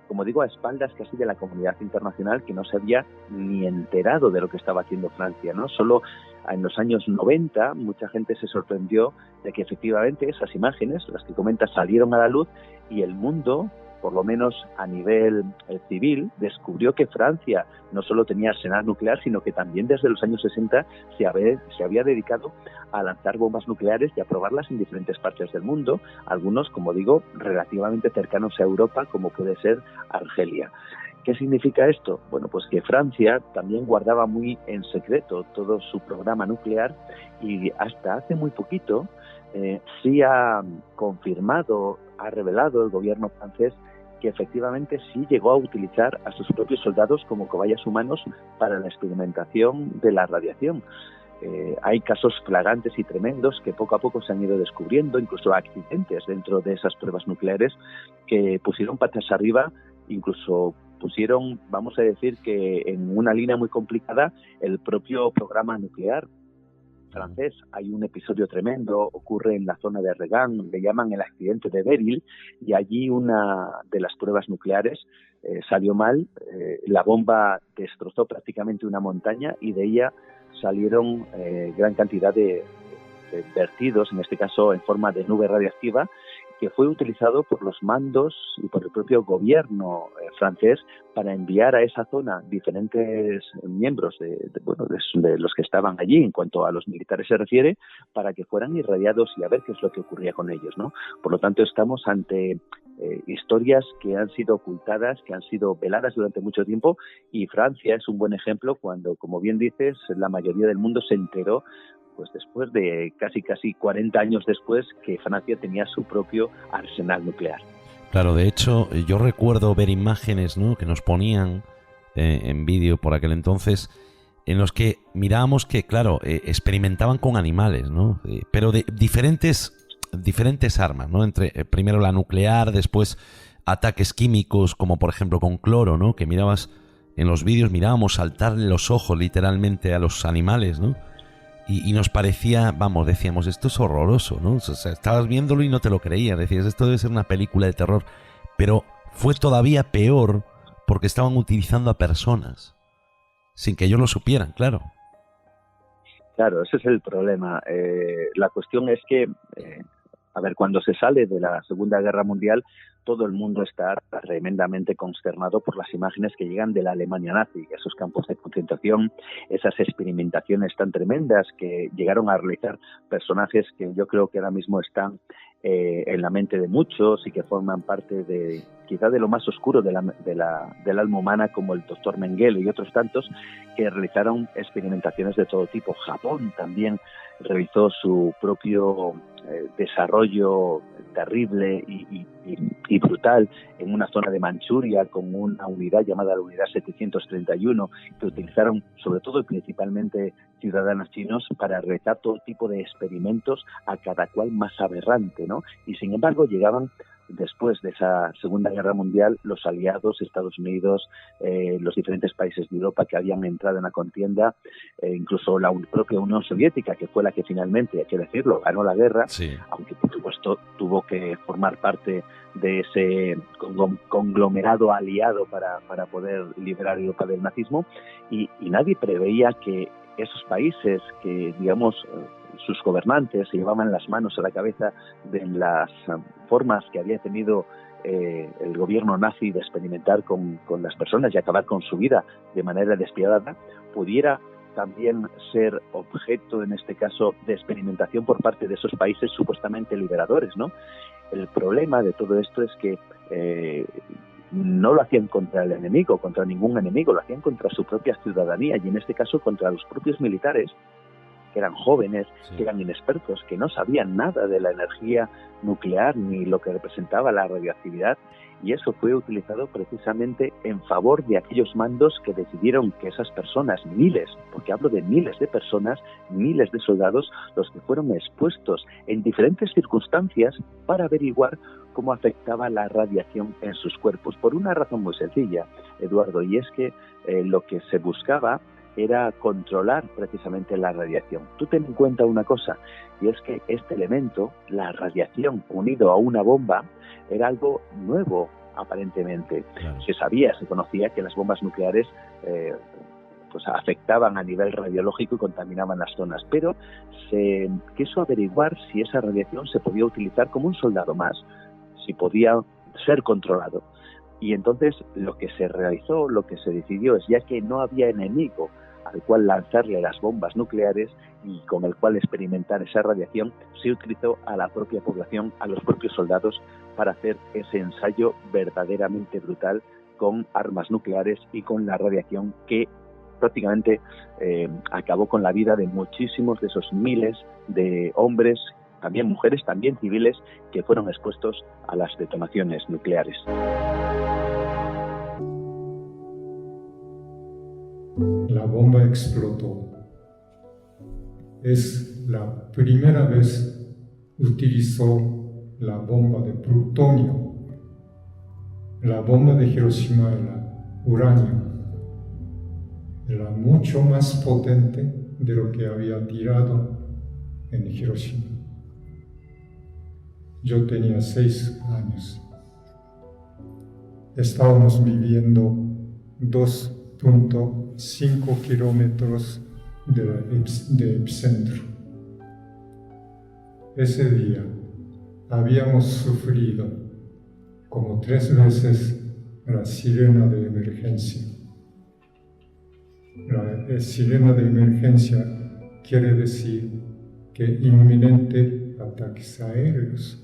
como digo, a espaldas casi de la comunidad internacional, que no se había ni enterado de lo que estaba haciendo Francia, ¿no? Solo en los años 90 mucha gente se sorprendió de que efectivamente esas imágenes, las que comentas, salieron a la luz, y el mundo, por lo menos a nivel civil, descubrió que Francia no solo tenía arsenal nuclear, sino que también desde los años 60 se había dedicado a lanzar bombas nucleares y a probarlas en diferentes partes del mundo, algunos, como digo, relativamente cercanos a Europa, como puede ser Argelia. ¿Qué significa esto? Bueno, pues que Francia también guardaba muy en secreto todo su programa nuclear, y hasta hace muy poquito sí ha confirmado, ha revelado el gobierno francés que efectivamente sí llegó a utilizar a sus propios soldados como cobayas humanos para la experimentación de la radiación. Hay casos flagrantes y tremendos que poco a poco se han ido descubriendo, incluso accidentes dentro de esas pruebas nucleares que pusieron patas arriba, incluso pusieron, vamos a decir que en una línea muy complicada, el propio programa nuclear francés. Hay un episodio tremendo, ocurre en la zona de Regan, le llaman el accidente de Beryl, y allí una de las pruebas nucleares salió mal, la bomba destrozó prácticamente una montaña y de ella salieron gran cantidad de vertidos, en este caso en forma de nube radiactiva, que fue utilizado por los mandos y por el propio gobierno francés para enviar a esa zona diferentes miembros de los que estaban allí, en cuanto a los militares se refiere, para que fueran irradiados y a ver qué es lo que ocurría con ellos, ¿no? Por lo tanto, estamos ante historias que han sido ocultadas, que han sido veladas durante mucho tiempo, y Francia es un buen ejemplo cuando, como bien dices, la mayoría del mundo se enteró pues después de casi 40 años después, que Francia tenía su propio arsenal nuclear. Claro, de hecho, yo recuerdo ver imágenes, ¿no?, que nos ponían en vídeo por aquel entonces, en los que mirábamos que, claro, experimentaban con animales, ¿no? Pero de diferentes armas, ¿no? Entre primero la nuclear, después ataques químicos, como por ejemplo con cloro, ¿no? Que mirabas en los vídeos, mirábamos saltarle los ojos literalmente a los animales, ¿no? Y nos parecía, decíamos, esto es horroroso, ¿no? O sea, estabas viéndolo y no te lo creías, decías, esto debe ser una película de terror. Pero fue todavía peor porque estaban utilizando a personas, sin que ellos lo supieran, claro. Claro, ese es el problema. La cuestión es que, cuando se sale de la Segunda Guerra Mundial, todo el mundo está tremendamente consternado por las imágenes que llegan de la Alemania nazi, esos campos de concentración, esas experimentaciones tan tremendas que llegaron a realizar personajes que yo creo que ahora mismo están en la mente de muchos y que forman parte de quizá de lo más oscuro del alma humana, como el doctor Mengele y otros tantos, que realizaron experimentaciones de todo tipo. Japón también realizó su propio desarrollo terrible y brutal en una zona de Manchuria con una unidad llamada la Unidad 731, que utilizaron sobre todo y principalmente ciudadanos chinos para realizar todo tipo de experimentos, a cada cual más aberrante, ¿no? Y sin embargo llegaban, después de esa Segunda Guerra Mundial, los aliados, Estados Unidos, los diferentes países de Europa que habían entrado en la contienda, incluso la propia Unión Soviética, que fue la que finalmente, hay que decirlo, ganó la guerra, sí, aunque por supuesto tuvo que formar parte de ese conglomerado aliado para poder liberar Europa del nazismo, y nadie preveía que esos países que, digamos, sus gobernantes se llevaban las manos a la cabeza de las formas que había tenido el gobierno nazi de experimentar con las personas y acabar con su vida de manera despiadada, pudiera también ser objeto, en este caso, de experimentación por parte de esos países supuestamente liberadores, ¿no? El problema de todo esto es que no lo hacían contra el enemigo, contra ningún enemigo, lo hacían contra su propia ciudadanía, y en este caso contra los propios militares, que eran jóvenes, sí, que eran inexpertos, que no sabían nada de la energía nuclear ni lo que representaba la radioactividad, y eso fue utilizado precisamente en favor de aquellos mandos que decidieron que esas personas, miles, porque hablo de miles de personas, miles de soldados, los que fueron expuestos en diferentes circunstancias para averiguar cómo afectaba la radiación en sus cuerpos, por una razón muy sencilla, Eduardo, y es que lo que se buscaba era controlar precisamente la radiación. Tú ten en cuenta una cosa, y es que este elemento, la radiación unido a una bomba, era algo nuevo conocía afectaban a nivel radiológico y contaminaban las zonas, pero se quiso averiguar si esa radiación se podía utilizar como un soldado más, si podía ser controlado. Y entonces lo que se realizó, lo que se decidió es, ya que no había enemigo al cual lanzarle las bombas nucleares y con el cual experimentar esa radiación, se utilizó a la propia población, a los propios soldados, para hacer ese ensayo verdaderamente brutal con armas nucleares y con la radiación que prácticamente acabó con la vida de muchísimos de esos miles de hombres también mujeres, también civiles, que fueron expuestos a las detonaciones nucleares. La bomba explotó. Es la primera vez utilizó la bomba de plutonio. La bomba de Hiroshima era uranio. Era mucho más potente de lo que había tirado en Hiroshima. Yo tenía 6 años. Estábamos viviendo 2.5 kilómetros de epicentro. Ese día habíamos sufrido como 3 veces la sirena de emergencia. La sirena de emergencia quiere decir que inminente ataques aéreos.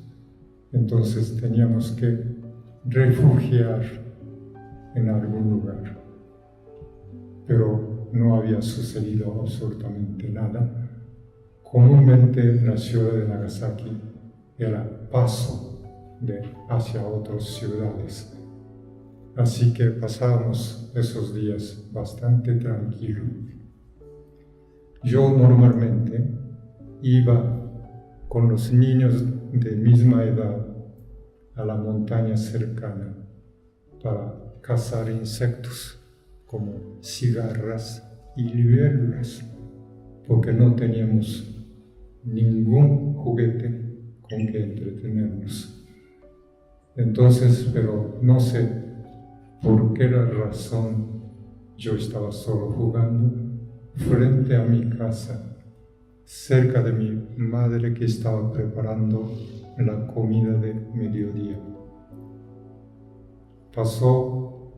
Entonces teníamos que refugiar en algún lugar. Pero no había sucedido absolutamente nada. Comúnmente la ciudad de Nagasaki era paso hacia otras ciudades. Así que pasábamos esos días bastante tranquilos. Yo normalmente iba con los niños de misma edad a la montaña cercana para cazar insectos como cigarras y libélulas, porque no teníamos ningún juguete con que entretenernos. Entonces, pero no sé por qué razón yo estaba solo jugando frente a mi casa, cerca de mi madre que estaba preparando la comida de mediodía. Pasó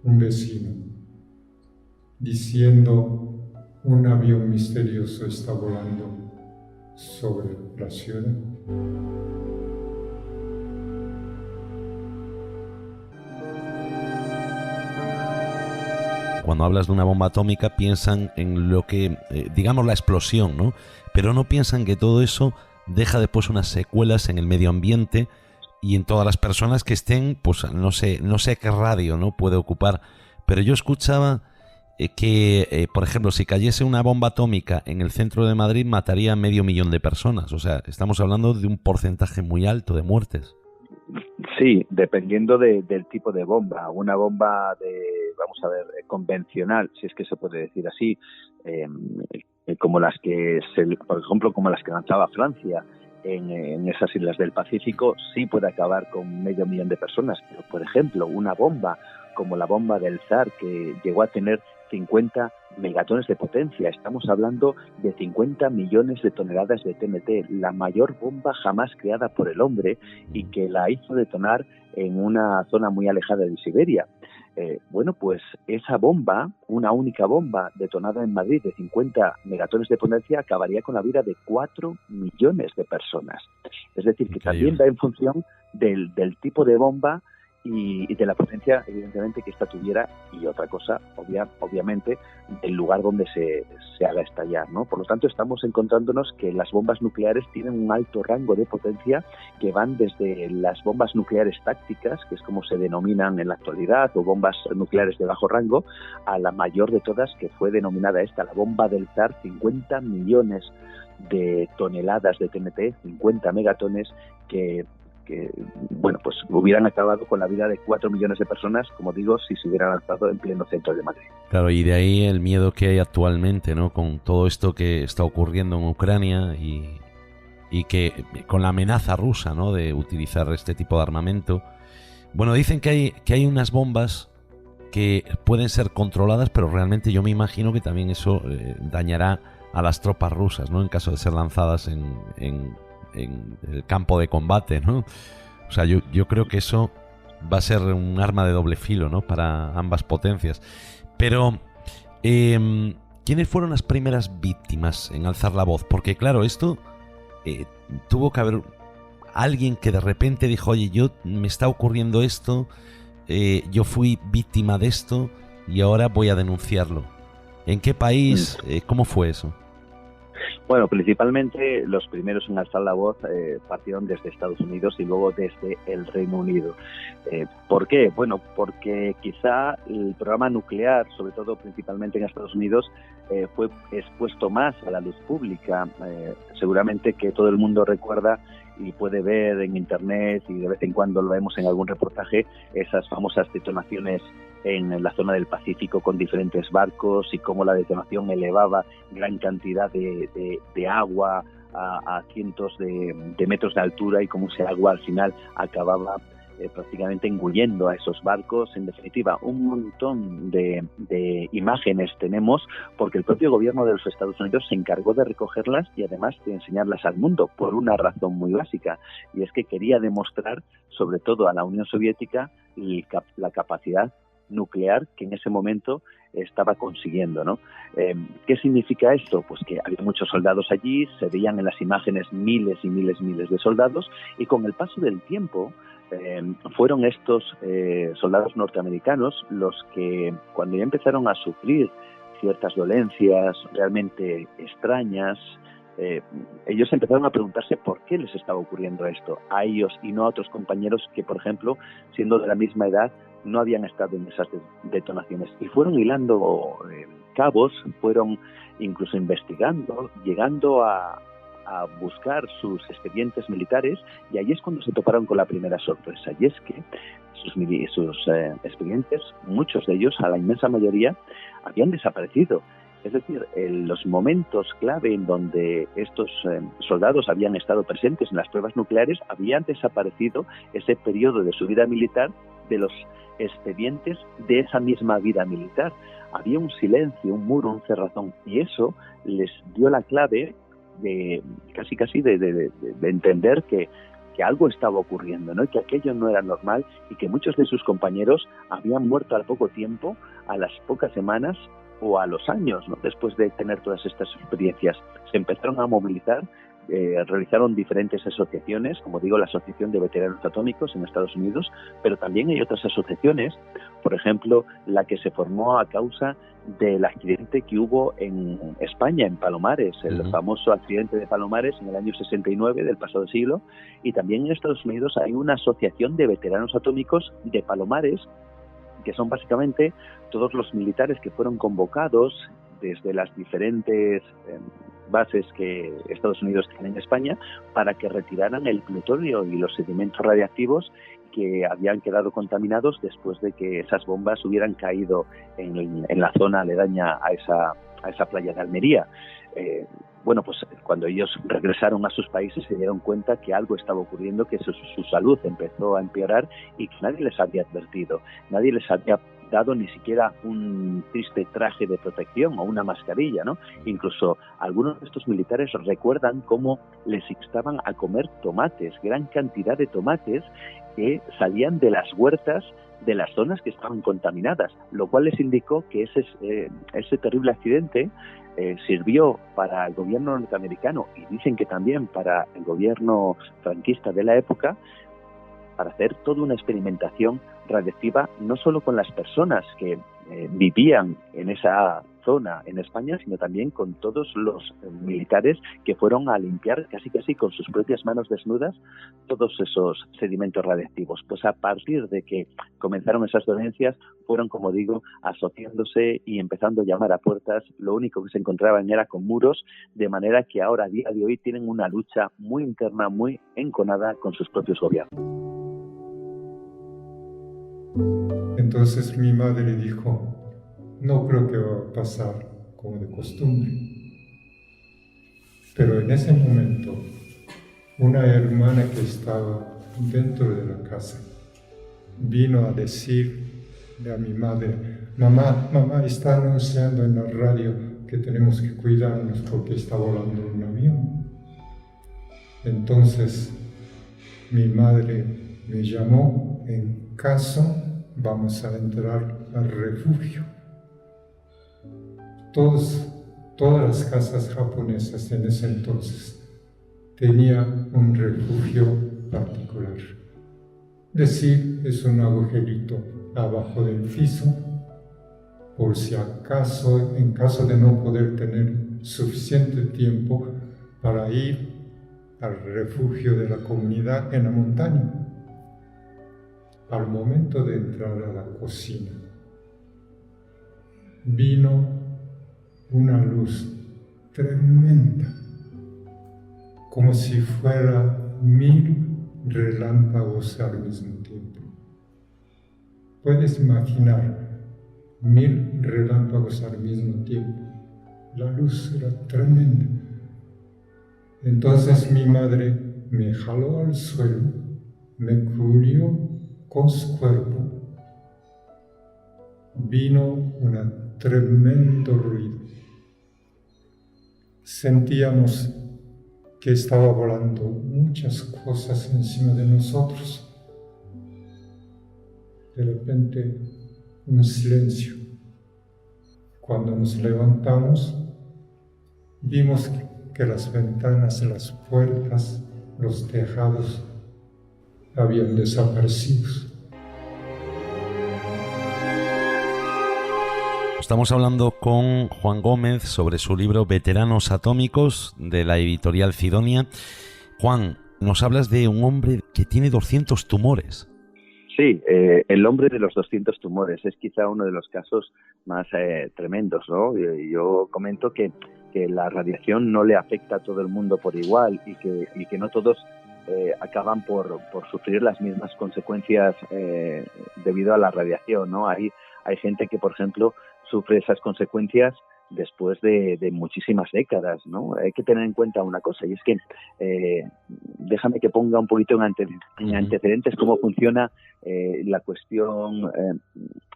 un vecino diciendo: un avión misterioso está volando sobre la ciudad. Cuando hablas de una bomba atómica piensan en lo que, digamos, la explosión, ¿no? Pero no piensan que todo eso deja después unas secuelas en el medio ambiente y en todas las personas que estén, pues no sé qué radio, ¿no?, puede ocupar. Pero yo escuchaba que, por ejemplo, si cayese una bomba atómica en el centro de Madrid mataría a 500.000 de personas. O sea, estamos hablando de un porcentaje muy alto de muertes. Sí, dependiendo del tipo de bomba. Una bomba convencional, si es que se puede decir así, como las que, por ejemplo, como las que lanzaba Francia en esas islas del Pacífico, sí puede acabar con 500.000 de personas. Pero, por ejemplo, una bomba como la bomba del Zar, que llegó a tener 50 megatones de potencia. Estamos hablando de 50 millones de toneladas de TNT, la mayor bomba jamás creada por el hombre y que la hizo detonar en una zona muy alejada de Siberia. Bueno, pues esa bomba, una única bomba detonada en Madrid de 50 megatones de potencia, acabaría con la vida de 4 millones de personas. Es decir, que también va en función del tipo de bomba y de la potencia, evidentemente, que esta tuviera, y otra cosa, obviamente, del lugar donde se haga estallar, ¿no? Por lo tanto, estamos encontrándonos que las bombas nucleares tienen un alto rango de potencia que van desde las bombas nucleares tácticas, que es como se denominan en la actualidad, o bombas nucleares de bajo rango, a la mayor de todas, que fue denominada esta, la bomba del Zar, 50 millones de toneladas de TNT, 50 megatones, que bueno, pues hubieran acabado con la vida de 4 millones de personas, como digo, si se hubieran lanzado en pleno centro de Madrid. Claro, y de ahí el miedo que hay actualmente, ¿no?, con todo esto que está ocurriendo en Ucrania y que con la amenaza rusa, ¿no?, de utilizar este tipo de armamento. Bueno, dicen que hay unas bombas que pueden ser controladas, pero realmente yo me imagino que también eso dañará a las tropas rusas, ¿no?, en caso de ser lanzadas en el campo de combate, ¿no? O sea, yo creo que eso va a ser un arma de doble filo, ¿no?, para ambas potencias. Pero, ¿quiénes fueron las primeras víctimas en alzar la voz? Porque, claro, esto tuvo que haber alguien que de repente dijo: oye, me está ocurriendo esto, yo fui víctima de esto y ahora voy a denunciarlo. ¿En qué país? ¿Cómo fue eso? Bueno, principalmente los primeros en alzar la voz partieron desde Estados Unidos y luego desde el Reino Unido. ¿Por qué? Bueno, porque quizá el programa nuclear, sobre todo principalmente en Estados Unidos, fue expuesto más a la luz pública. Seguramente que todo el mundo recuerda y puede ver en internet, y de vez en cuando lo vemos en algún reportaje, esas famosas detonaciones en la zona del Pacífico con diferentes barcos y cómo la detonación elevaba gran cantidad de agua a cientos de metros de altura y cómo ese agua al final acababa prácticamente engullendo a esos barcos. En definitiva, un montón de imágenes tenemos porque el propio gobierno de los Estados Unidos se encargó de recogerlas y además de enseñarlas al mundo por una razón muy básica, y es que quería demostrar sobre todo a la Unión Soviética la capacidad nuclear que en ese momento estaba consiguiendo, ¿no? ¿Qué significa esto? Pues que había muchos soldados allí, se veían en las imágenes miles y miles de soldados, y con el paso del tiempo fueron estos soldados norteamericanos los que, cuando ya empezaron a sufrir ciertas dolencias realmente extrañas, ellos empezaron a preguntarse por qué les estaba ocurriendo esto a ellos y no a otros compañeros que, por ejemplo, siendo de la misma edad, no habían estado en esas detonaciones. Y fueron hilando cabos, fueron incluso investigando, llegando a buscar sus expedientes militares, y ahí es cuando se toparon con la primera sorpresa, y es que sus expedientes, muchos de ellos, a la inmensa mayoría, habían desaparecido. Es decir, en los momentos clave en donde estos soldados habían estado presentes en las pruebas nucleares, habían desaparecido ese periodo de su vida militar de los expedientes de esa misma vida militar. Había un silencio, un muro, un cerrazón, y eso les dio la clave de casi de entender que algo estaba ocurriendo, ¿no? Y que aquello no era normal, y que muchos de sus compañeros habían muerto al poco tiempo, a las pocas semanas o a los años, ¿no? Después de tener todas estas experiencias. Se empezaron a movilizar, realizaron diferentes asociaciones, como digo, la Asociación de Veteranos Atómicos en Estados Unidos, pero también hay otras asociaciones, por ejemplo, la que se formó a causa del accidente que hubo en España, en Palomares, el famoso accidente de Palomares en el año 69 del pasado siglo, y también en Estados Unidos hay una asociación de veteranos atómicos de Palomares, que son básicamente todos los militares que fueron convocados desde las diferentes bases que Estados Unidos tiene en España para que retiraran el plutonio y los sedimentos radiactivos que habían quedado contaminados después de que esas bombas hubieran caído en la zona aledaña a esa playa de Almería. Bueno, pues cuando ellos regresaron a sus países se dieron cuenta que algo estaba ocurriendo, que su salud empezó a empeorar y que nadie les había advertido, nadie les había dado ni siquiera un triste traje de protección o una mascarilla, ¿no? Incluso algunos de estos militares recuerdan cómo les instaban a comer tomates, gran cantidad de tomates que salían de las huertas de las zonas que estaban contaminadas, lo cual les indicó que ese terrible accidente sirvió para el gobierno norteamericano, y dicen que también para el gobierno franquista de la época, para hacer toda una experimentación radiactiva, no solo con las personas que vivían en esa zona en España, sino también con todos los militares que fueron a limpiar casi con sus propias manos desnudas todos esos sedimentos radiactivos. Pues a partir de que comenzaron esas dolencias, fueron, como digo, asociándose y empezando a llamar a puertas. Lo único que se encontraban era con muros, de manera que ahora, a día de hoy, tienen una lucha muy interna, muy enconada con sus propios gobiernos. Entonces mi madre dijo, no creo que va a pasar como de costumbre. Pero en ese momento, una hermana que estaba dentro de la casa vino a decirle a mi madre, mamá está anunciando en la radio que tenemos que cuidarnos porque está volando un avión. Entonces mi madre me llamó, en caso vamos a entrar al refugio. Todas las casas japonesas en ese entonces tenían un refugio particular. Decir, es un agujerito abajo del piso, por si acaso, en caso de no poder tener suficiente tiempo para ir al refugio de la comunidad en la montaña. Al momento de entrar a la cocina, vino una luz tremenda, como si fuera 1000 relámpagos al mismo tiempo. Puedes imaginar 1000 relámpagos al mismo tiempo. La luz era tremenda. Entonces mi madre me jaló al suelo, me cubrió con su cuerpo. Vino un tremendo ruido. Sentíamos que estaba volando muchas cosas encima de nosotros. De repente, un silencio. Cuando nos levantamos, vimos que las ventanas, las puertas, los tejados habían desaparecido. Estamos hablando con Juan Gómez sobre su libro Veteranos Atómicos, de la editorial Cidonia. Juan, nos hablas de un hombre que tiene 200 tumores. Sí, el hombre de los 200 tumores es quizá uno de los casos más tremendos, ¿no? Yo comento que la radiación no le afecta a todo el mundo por igual y que no todos acaban por sufrir las mismas consecuencias debido a la radiación, ¿no? Hay gente que, por ejemplo, sufre esas consecuencias después de muchísimas décadas, ¿no? Hay que tener en cuenta una cosa, y es que déjame que ponga un poquito en antecedentes cómo funciona la cuestión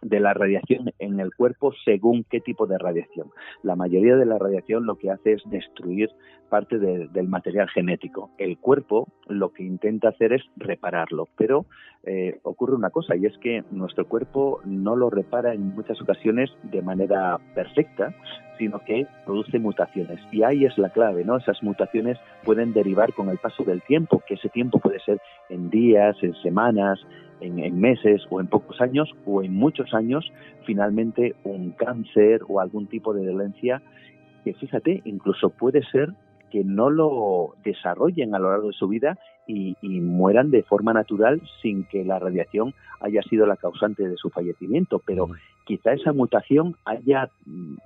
de la radiación en el cuerpo según qué tipo de radiación. La mayoría de la radiación lo que hace es destruir parte del material genético. El cuerpo lo que intenta hacer es repararlo, pero ocurre una cosa, y es que nuestro cuerpo no lo repara en muchas ocasiones de manera perfecta, sino que produce mutaciones. Y ahí es la clave, ¿no? Esas mutaciones pueden derivar con el paso del tiempo, que ese tiempo puede ser en días, en semanas, en meses o en pocos años o en muchos años, finalmente un cáncer o algún tipo de dolencia que, fíjate, incluso puede ser que no lo desarrollen a lo largo de su vida y mueran de forma natural sin que la radiación haya sido la causante de su fallecimiento, pero quizá esa mutación haya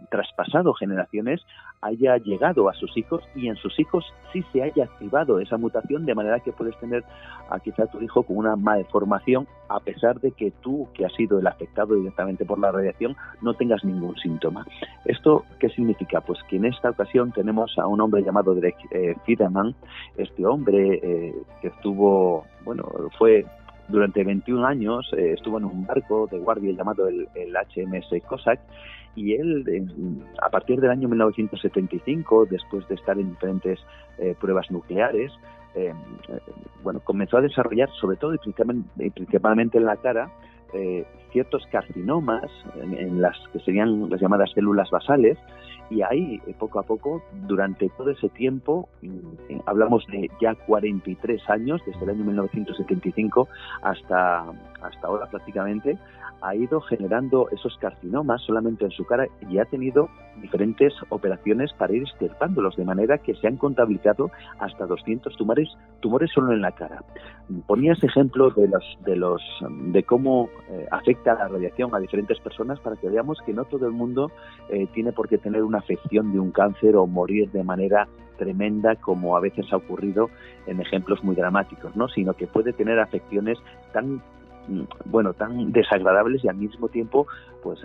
traspasado generaciones, haya llegado a sus hijos y en sus hijos sí se haya activado esa mutación, de manera que puedes tener a quizá tu hijo con una malformación a pesar de que tú, que has sido el afectado directamente por la radiación, no tengas ningún síntoma. ¿Esto qué significa? Pues que en esta ocasión tenemos a un hombre llamado Derek Fiedemann. Este hombre que estuvo, fue durante 21 años, estuvo en un barco de guardia llamado el HMS Cossack, y él, a partir del año 1975, después de estar en diferentes pruebas nucleares, comenzó a desarrollar, sobre todo y principalmente en la cara, ciertos carcinomas en las que serían las llamadas células basales, y ahí, poco a poco, durante todo ese tiempo, hablamos de ya 43 años, desde el año 1975 hasta ahora prácticamente, ha ido generando esos carcinomas solamente en su cara y ha tenidos diferentes operaciones para ir extirpándolos, de manera que se han contabilizado hasta 200 tumores solo en la cara. Ponía ese ejemplo de cómo afecta la radiación a diferentes personas para que veamos que no todo el mundo tiene por qué tener una afección de un cáncer o morir de manera tremenda, como a veces ha ocurrido en ejemplos muy dramáticos, ¿no? Sino que puede tener afecciones tan desagradables y al mismo tiempo pues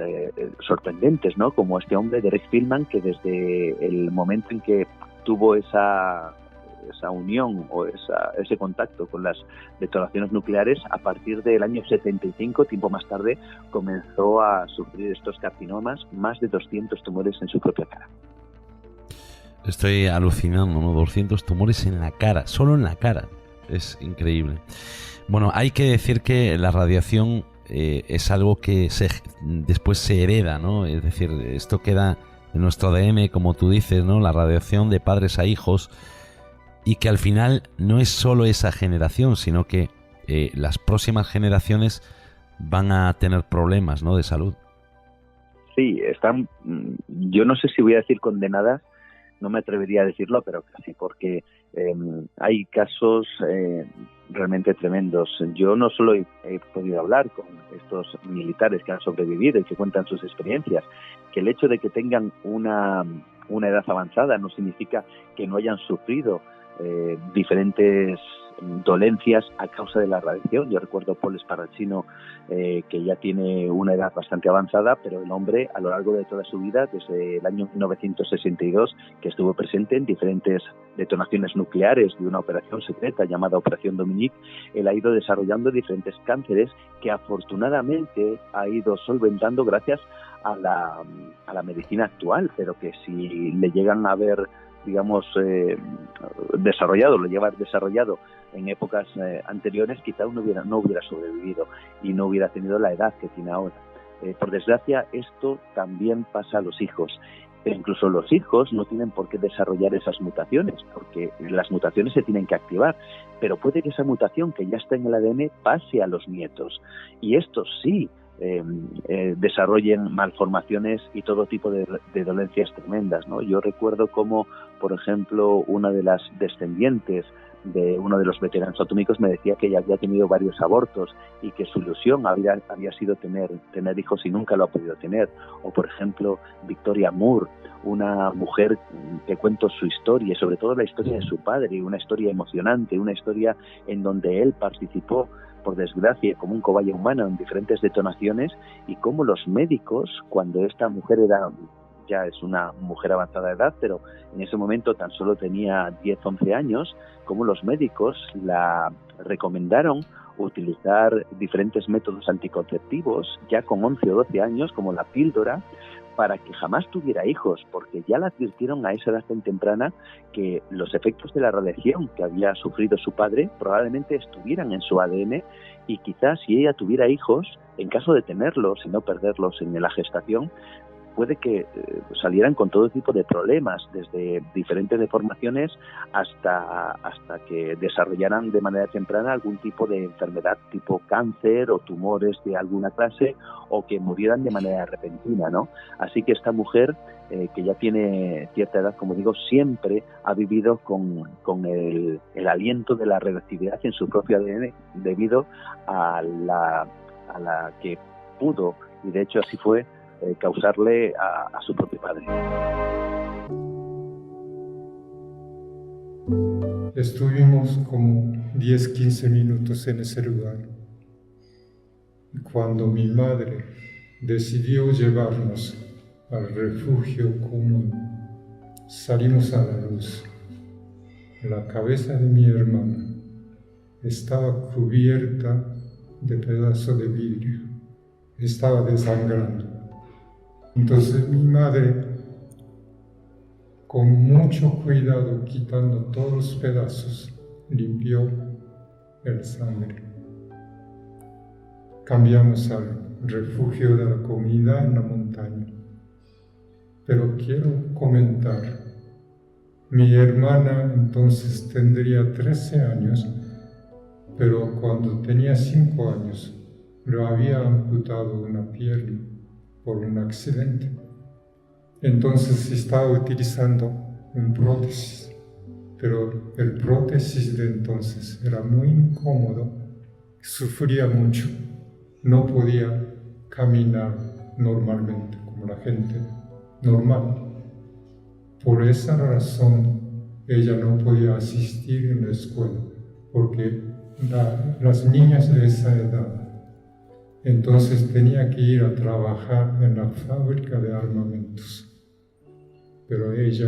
sorprendentes, ¿no? Como este hombre, Derek Fiedemann, que desde el momento en que tuvo esa unión o ese contacto con las detonaciones nucleares, a partir del año 75, tiempo más tarde, comenzó a sufrir estos carcinomas, más de 200 tumores en su propia cara. Estoy alucinando, ¿no? 200 tumores en la cara, solo en la cara. Es increíble. Bueno, hay que decir que la radiación es algo que después se hereda, ¿no? Es decir, esto queda en nuestro ADN, como tú dices, ¿no? La radiación de padres a hijos, y que al final no es solo esa generación, sino que las próximas generaciones van a tener problemas, ¿no? De salud. Sí, están, yo no sé si voy a decir condenadas, no me atrevería a decirlo, pero casi, porque hay casos realmente tremendos. Yo no solo he podido hablar con estos militares que han sobrevivido y que cuentan sus experiencias, que el hecho de que tengan una edad avanzada no significa que no hayan sufrido diferentes dolencias a causa de la radiación. Yo recuerdo a Paul Sparacino, que ya tiene una edad bastante avanzada, pero el hombre a lo largo de toda su vida, desde el año 1962, que estuvo presente en diferentes detonaciones nucleares de una operación secreta llamada Operación Dominique, él ha ido desarrollando diferentes cánceres que afortunadamente ha ido solventando gracias a la medicina actual, pero que si le llegan a ver, digamos, lo lleva desarrollado en épocas anteriores, quizá no hubiera sobrevivido y no hubiera tenido la edad que tiene ahora. Por desgracia, esto también pasa a los hijos. Incluso los hijos no tienen por qué desarrollar esas mutaciones, porque las mutaciones se tienen que activar, pero puede que esa mutación que ya está en el ADN pase a los nietos, y estos sí desarrollen malformaciones y todo tipo de dolencias tremendas, ¿no? Yo recuerdo como, por ejemplo, una de las descendientes de uno de los veteranos atómicos me decía que ella había tenido varios abortos y que su ilusión había sido tener hijos y nunca lo ha podido tener. O, por ejemplo, Victoria Moore, una mujer que cuento su historia y sobre todo la historia de su padre, una historia emocionante, una historia en donde él participó, por desgracia, como un cobayo humano en diferentes detonaciones, y cómo los médicos, cuando esta mujer ya es una mujer avanzada de edad, pero en ese momento tan solo tenía 10-11 años, como los médicos la recomendaron utilizar diferentes métodos anticonceptivos ya con 11 o 12 años, como la píldora, para que jamás tuviera hijos, porque ya le advirtieron a esa edad tan temprana que los efectos de la radiación que había sufrido su padre probablemente estuvieran en su ADN, y quizás si ella tuviera hijos, en caso de tenerlos y no perderlos en la gestación, puede que salieran con todo tipo de problemas, desde diferentes deformaciones hasta que desarrollaran de manera temprana algún tipo de enfermedad tipo cáncer o tumores de alguna clase, o que murieran de manera repentina, ¿no? Así que esta mujer, que ya tiene cierta edad, como digo, siempre ha vivido con el aliento de la radioactividad en su propio ADN, debido a la que pudo, y de hecho así fue, causarle a su propio padre. Estuvimos como 10-15 minutos en ese lugar. Cuando mi madre decidió llevarnos al refugio común, salimos a la luz. La cabeza de mi hermana estaba cubierta de pedazos de vidrio. Estaba desangrando. Entonces mi madre, con mucho cuidado, quitando todos los pedazos, limpió el sangre. Cambiamos al refugio de la comunidad en la montaña. Pero quiero comentar, mi hermana entonces tendría 13 años, pero cuando tenía 5 años le había amputado una pierna por un accidente. Entonces estaba utilizando un prótesis, pero el prótesis de entonces era muy incómodo, sufría mucho, no podía caminar normalmente como la gente normal. Por esa razón ella no podía asistir en la escuela, porque las niñas de esa edad entonces tenía que ir a trabajar en la fábrica de armamentos. Pero ella,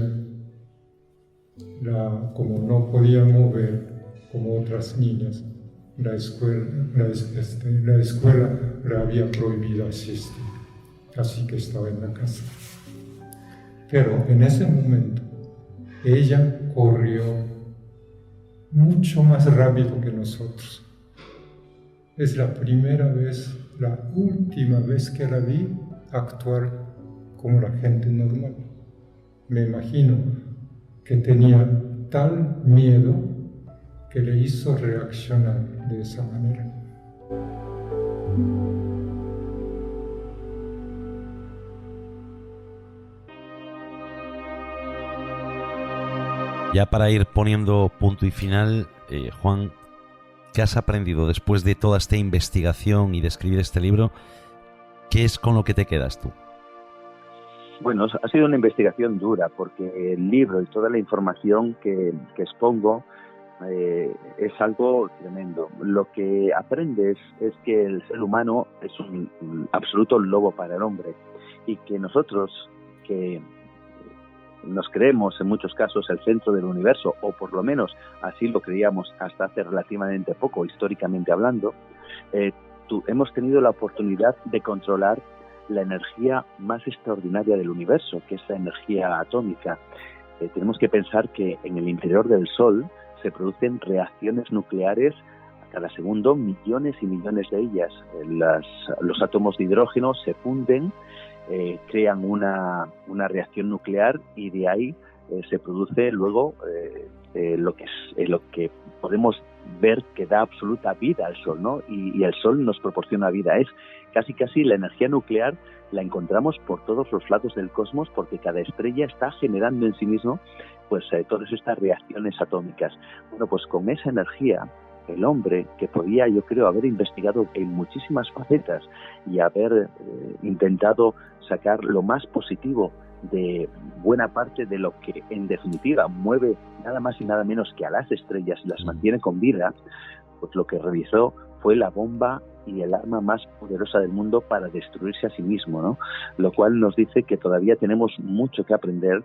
como no podía mover como otras niñas, la escuela le había prohibido asistir, así que estaba en la casa. Pero en ese momento ella corrió mucho más rápido que nosotros. Es la primera vez, la última vez que la vi actuar como la gente normal. Me imagino que tenía tal miedo que le hizo reaccionar de esa manera. Ya para ir poniendo punto y final, Juan, ¿qué has aprendido después de toda esta investigación y de escribir este libro? ¿Qué es con lo que te quedas tú? Bueno, ha sido una investigación dura porque el libro y toda la información que expongo es algo tremendo. Lo que aprendes es que el ser humano es un absoluto lobo para el hombre y que nosotros, que nos creemos en muchos casos el centro del universo, o por lo menos así lo creíamos hasta hace relativamente poco, históricamente hablando, hemos tenido la oportunidad de controlar la energía más extraordinaria del universo, que es la energía atómica. Tenemos que pensar que en el interior del Sol se producen reacciones nucleares a cada segundo, millones y millones de ellas. Los átomos de hidrógeno se funden, crean una reacción nuclear y de ahí se produce luego lo que podemos ver que da absoluta vida al Sol, ¿no? Y el Sol nos proporciona vida. Es casi la energía nuclear la encontramos por todos los lados del cosmos porque cada estrella está generando en sí mismo pues todas estas reacciones atómicas. Bueno, pues con esa energía el hombre, que podía, yo creo, haber investigado en muchísimas facetas y haber intentado sacar lo más positivo de buena parte de lo que en definitiva mueve nada más y nada menos que a las estrellas y las mantiene con vida, pues lo que realizó fue la bomba y el arma más poderosa del mundo para destruirse a sí mismo, ¿no? Lo cual nos dice que todavía tenemos mucho que aprender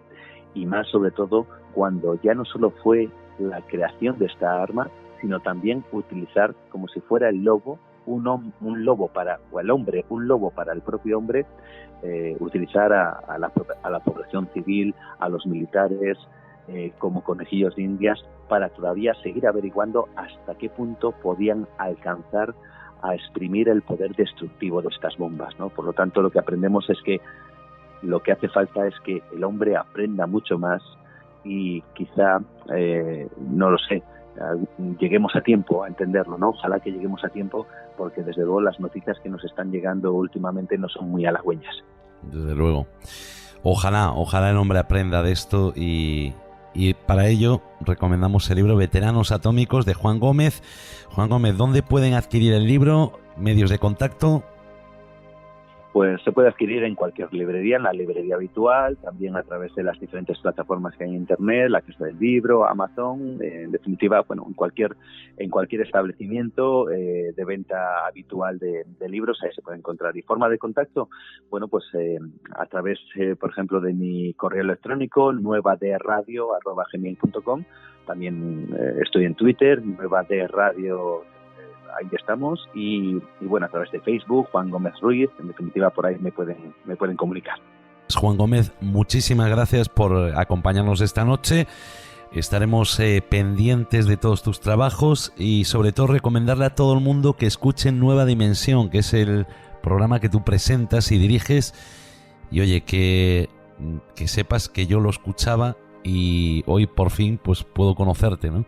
y más sobre todo cuando ya no solo fue la creación de esta arma, sino también utilizar como si fuera el lobo, un lobo para el propio hombre, utilizar a la población civil, a los militares, como conejillos de indias, para todavía seguir averiguando hasta qué punto podían alcanzar a exprimir el poder destructivo de estas bombas, ¿no? Por lo tanto, lo que aprendemos es que lo que hace falta es que el hombre aprenda mucho más y quizá, no lo sé, lleguemos a tiempo a entenderlo, ¿no? Ojalá que lleguemos a tiempo, porque desde luego las noticias que nos están llegando últimamente no son muy halagüeñas. Desde luego. Ojalá el hombre aprenda de esto y para ello recomendamos el libro Veteranos Atómicos de Juan Gómez. Juan Gómez, ¿dónde pueden adquirir el libro? ¿Medios de contacto? Pues se puede adquirir en cualquier librería, en la librería habitual, también a través de las diferentes plataformas que hay en Internet, la Casa del Libro, Amazon, en definitiva, bueno, en cualquier establecimiento de venta habitual de libros, ahí se puede encontrar. Y forma de contacto, bueno, pues a través, por ejemplo, de mi correo electrónico, nuevadradio@gmail.com. También estoy en Twitter, nuevadradio. Ahí estamos y bueno, a través de Facebook, Juan Gómez Ruiz, en definitiva por ahí me pueden comunicar. Juan Gómez, muchísimas gracias por acompañarnos esta noche. Estaremos pendientes de todos tus trabajos y sobre todo recomendarle a todo el mundo que escuchen Nueva Dimensión, que es el programa que tú presentas y diriges. Y oye, que sepas que yo lo escuchaba y hoy por fin pues puedo conocerte, ¿no?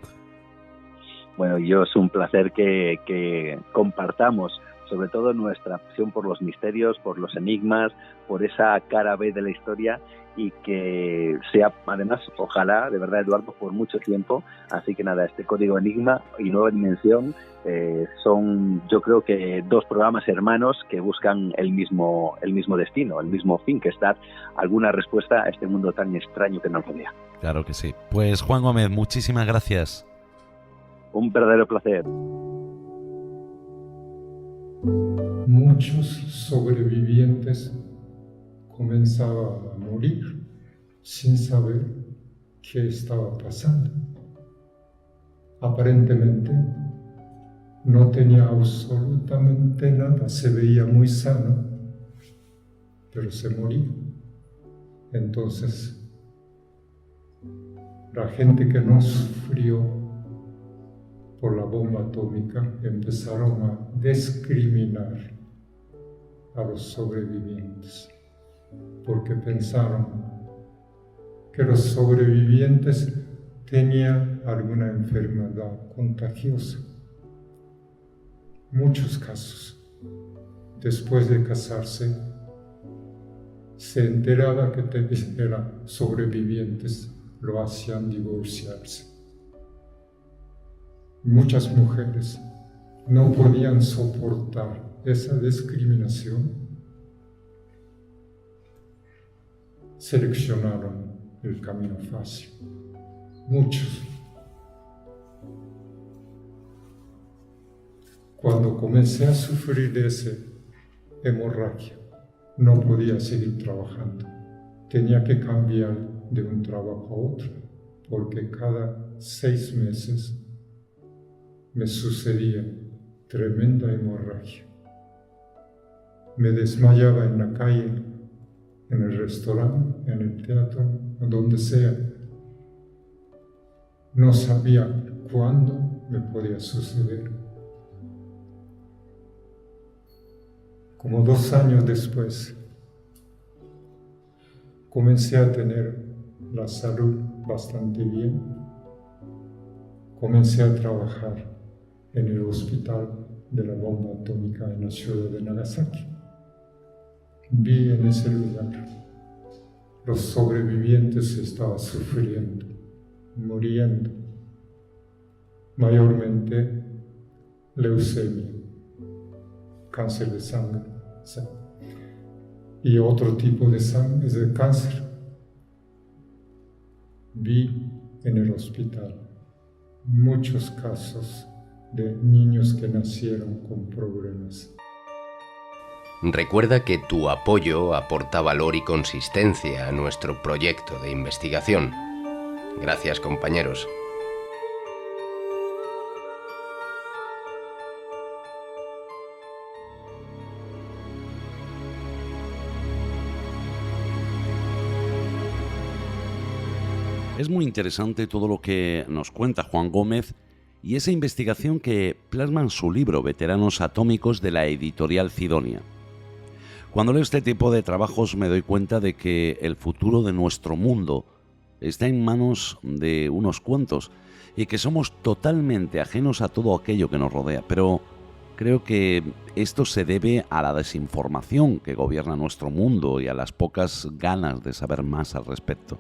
Bueno, es un placer que compartamos sobre todo nuestra pasión por los misterios, por los enigmas, por esa cara B de la historia y que sea, además, ojalá, de verdad, Eduardo, por mucho tiempo. Así que nada, este Código Enigma y Nueva Dimensión son, yo creo que dos programas hermanos que buscan el mismo destino, el mismo fin, que es dar alguna respuesta a este mundo tan extraño que nos rodea. Claro que sí. Pues Juan Gómez, muchísimas gracias. Un verdadero placer. Muchos sobrevivientes comenzaban a morir sin saber qué estaba pasando. Aparentemente no tenía absolutamente nada, se veía muy sano, pero se moría. Entonces, la gente que no sufrió por la bomba atómica empezaron a discriminar a los sobrevivientes, porque pensaron que los sobrevivientes tenían alguna enfermedad contagiosa. Muchos casos, después de casarse, se enteraba que eran sobrevivientes lo hacían divorciarse. Muchas mujeres no podían soportar esa discriminación. Seleccionaron el camino fácil. Muchos. Cuando comencé a sufrir de esa hemorragia, no podía seguir trabajando. Tenía que cambiar de un trabajo a otro, porque cada 6 meses me sucedía tremenda hemorragia. Me desmayaba en la calle, en el restaurante, en el teatro, donde sea. No sabía cuándo me podía suceder. Como 2 años después, comencé a tener la salud bastante bien. Comencé a trabajar en el hospital de la bomba atómica en la ciudad de Nagasaki. Vi en ese lugar los sobrevivientes estaban sufriendo, muriendo, mayormente leucemia, cáncer de sangre y otro tipo de cáncer. Vi en el hospital muchos casos de niños que nacieron con problemas. Recuerda que tu apoyo aporta valor y consistencia a nuestro proyecto de investigación. Gracias, compañeros. Es muy interesante todo lo que nos cuenta Juan Gómez y esa investigación que plasma en su libro Veteranos Atómicos de la editorial Cidonia. Cuando leo este tipo de trabajos me doy cuenta de que el futuro de nuestro mundo está en manos de unos cuantos y que somos totalmente ajenos a todo aquello que nos rodea, pero creo que esto se debe a la desinformación que gobierna nuestro mundo y a las pocas ganas de saber más al respecto.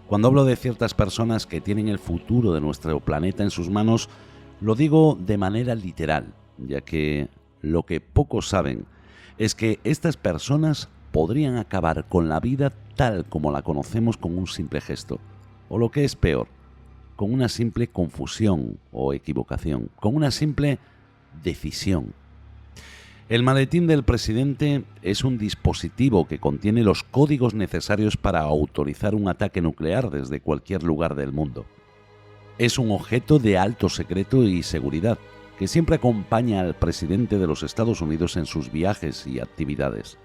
Cuando hablo de ciertas personas que tienen el futuro de nuestro planeta en sus manos, lo digo de manera literal, ya que lo que pocos saben es que estas personas podrían acabar con la vida tal como la conocemos con un simple gesto, o lo que es peor, con una simple confusión o equivocación, con una simple decisión. El maletín del presidente es un dispositivo que contiene los códigos necesarios para autorizar un ataque nuclear desde cualquier lugar del mundo. Es un objeto de alto secreto y seguridad que siempre acompaña al presidente de los Estados Unidos en sus viajes y actividades.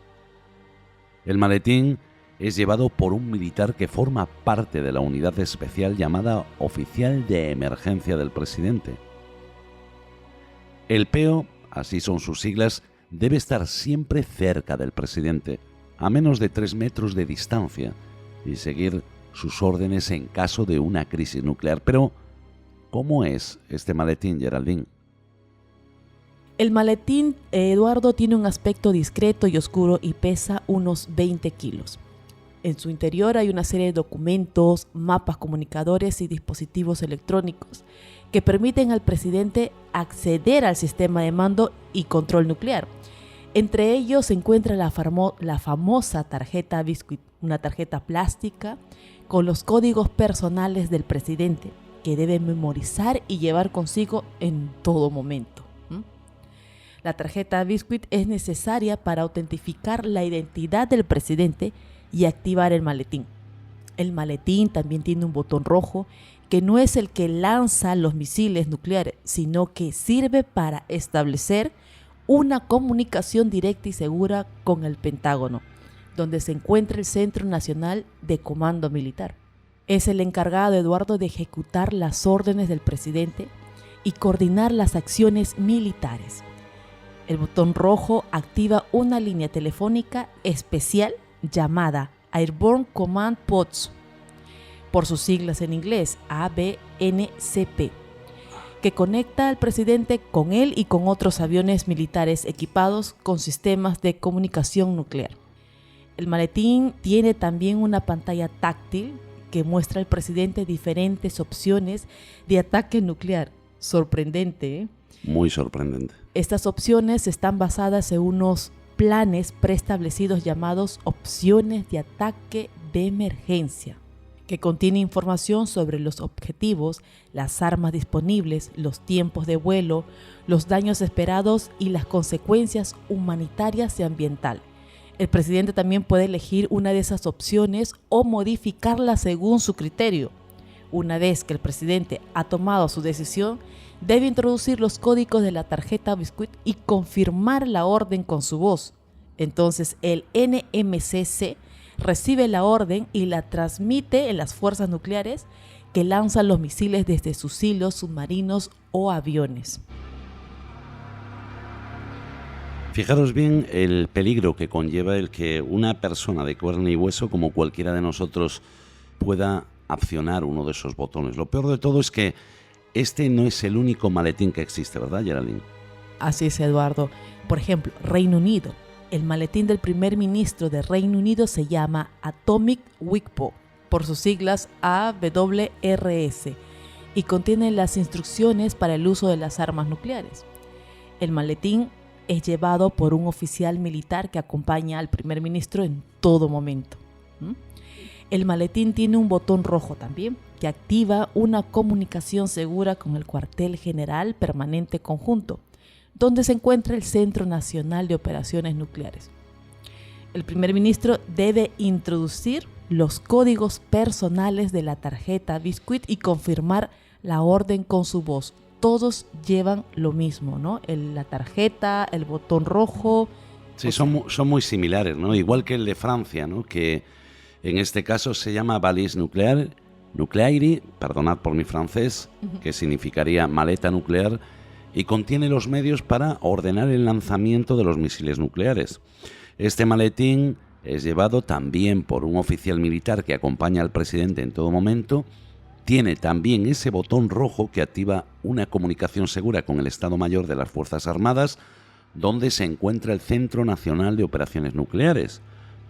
El maletín es llevado por un militar que forma parte de la unidad especial llamada Oficial de Emergencia del Presidente. El PEO, así son sus siglas, debe estar siempre cerca del presidente, a menos de 3 metros de distancia, y seguir sus órdenes en caso de una crisis nuclear. Pero, ¿cómo es este maletín, Geraldine? El maletín, Eduardo, tiene un aspecto discreto y oscuro y pesa unos 20 kilos. En su interior hay una serie de documentos, mapas comunicadores y dispositivos electrónicos que permiten al presidente acceder al sistema de mando y control nuclear. Entre ellos se encuentra la famosa tarjeta Biscuit, una tarjeta plástica con los códigos personales del presidente que debe memorizar y llevar consigo en todo momento. La tarjeta Biscuit es necesaria para autentificar la identidad del presidente y activar el maletín. El maletín también tiene un botón rojo que no es el que lanza los misiles nucleares, sino que sirve para establecer una comunicación directa y segura con el Pentágono, donde se encuentra el Centro Nacional de Comando Militar. Es el encargado, Eduardo, de ejecutar las órdenes del presidente y coordinar las acciones militares. El botón rojo activa una línea telefónica especial llamada Airborne Command Pods, por sus siglas en inglés, ABNCP, que conecta al presidente con él y con otros aviones militares equipados con sistemas de comunicación nuclear. El maletín tiene también una pantalla táctil que muestra al presidente diferentes opciones de ataque nuclear. Sorprendente, ¿eh? Muy sorprendente. Estas opciones están basadas en unos planes preestablecidos llamados opciones de ataque de emergencia, que contiene información sobre los objetivos, las armas disponibles, los tiempos de vuelo, los daños esperados y las consecuencias humanitarias y ambientales. El presidente también puede elegir una de esas opciones o modificarla según su criterio. Una vez que el presidente ha tomado su decisión, debe introducir los códigos de la tarjeta Biscuit y confirmar la orden con su voz. Entonces el NMCC recibe la orden y la transmite en las fuerzas nucleares que lanzan los misiles desde sus hilos submarinos o aviones. Fijaros bien el peligro que conlleva el que una persona de carne y hueso como cualquiera de nosotros pueda accionar uno de esos botones. Lo peor de todo es que este no es el único maletín que existe, ¿verdad, Geraldine? Así es, Eduardo. Por ejemplo, Reino Unido. El maletín del primer ministro de Reino Unido se llama Atomic Weapon, por sus siglas AWRS, y contiene las instrucciones para el uso de las armas nucleares. El maletín es llevado por un oficial militar que acompaña al primer ministro en todo momento. El maletín tiene un botón rojo también, que activa una comunicación segura con el cuartel general permanente conjunto, donde se encuentra el Centro Nacional de Operaciones Nucleares. El primer ministro debe introducir los códigos personales de la tarjeta Biscuit y confirmar la orden con su voz. Todos llevan lo mismo, ¿no? La tarjeta, el botón rojo. Sí, son muy similares, ¿no? Igual que el de Francia, ¿no? Que en este caso se llama valise nucleaire, perdonad por mi francés, que significaría maleta nuclear, y contiene los medios para ordenar el lanzamiento de los misiles nucleares. Este maletín es llevado también por un oficial militar que acompaña al presidente en todo momento. Tiene también ese botón rojo que activa una comunicación segura con el Estado Mayor de las Fuerzas Armadas, donde se encuentra el Centro Nacional de Operaciones Nucleares.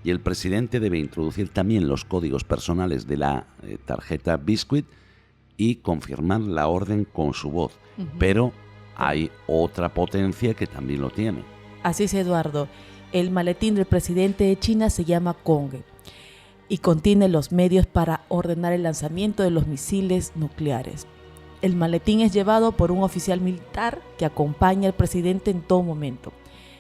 Y el presidente debe introducir también los códigos personales de la tarjeta Biscuit y confirmar la orden con su voz. Pero hay otra potencia que también lo tiene. Así es, Eduardo. El maletín del presidente de China se llama Kong y contiene los medios para ordenar el lanzamiento de los misiles nucleares. El maletín es llevado por un oficial militar que acompaña al presidente en todo momento.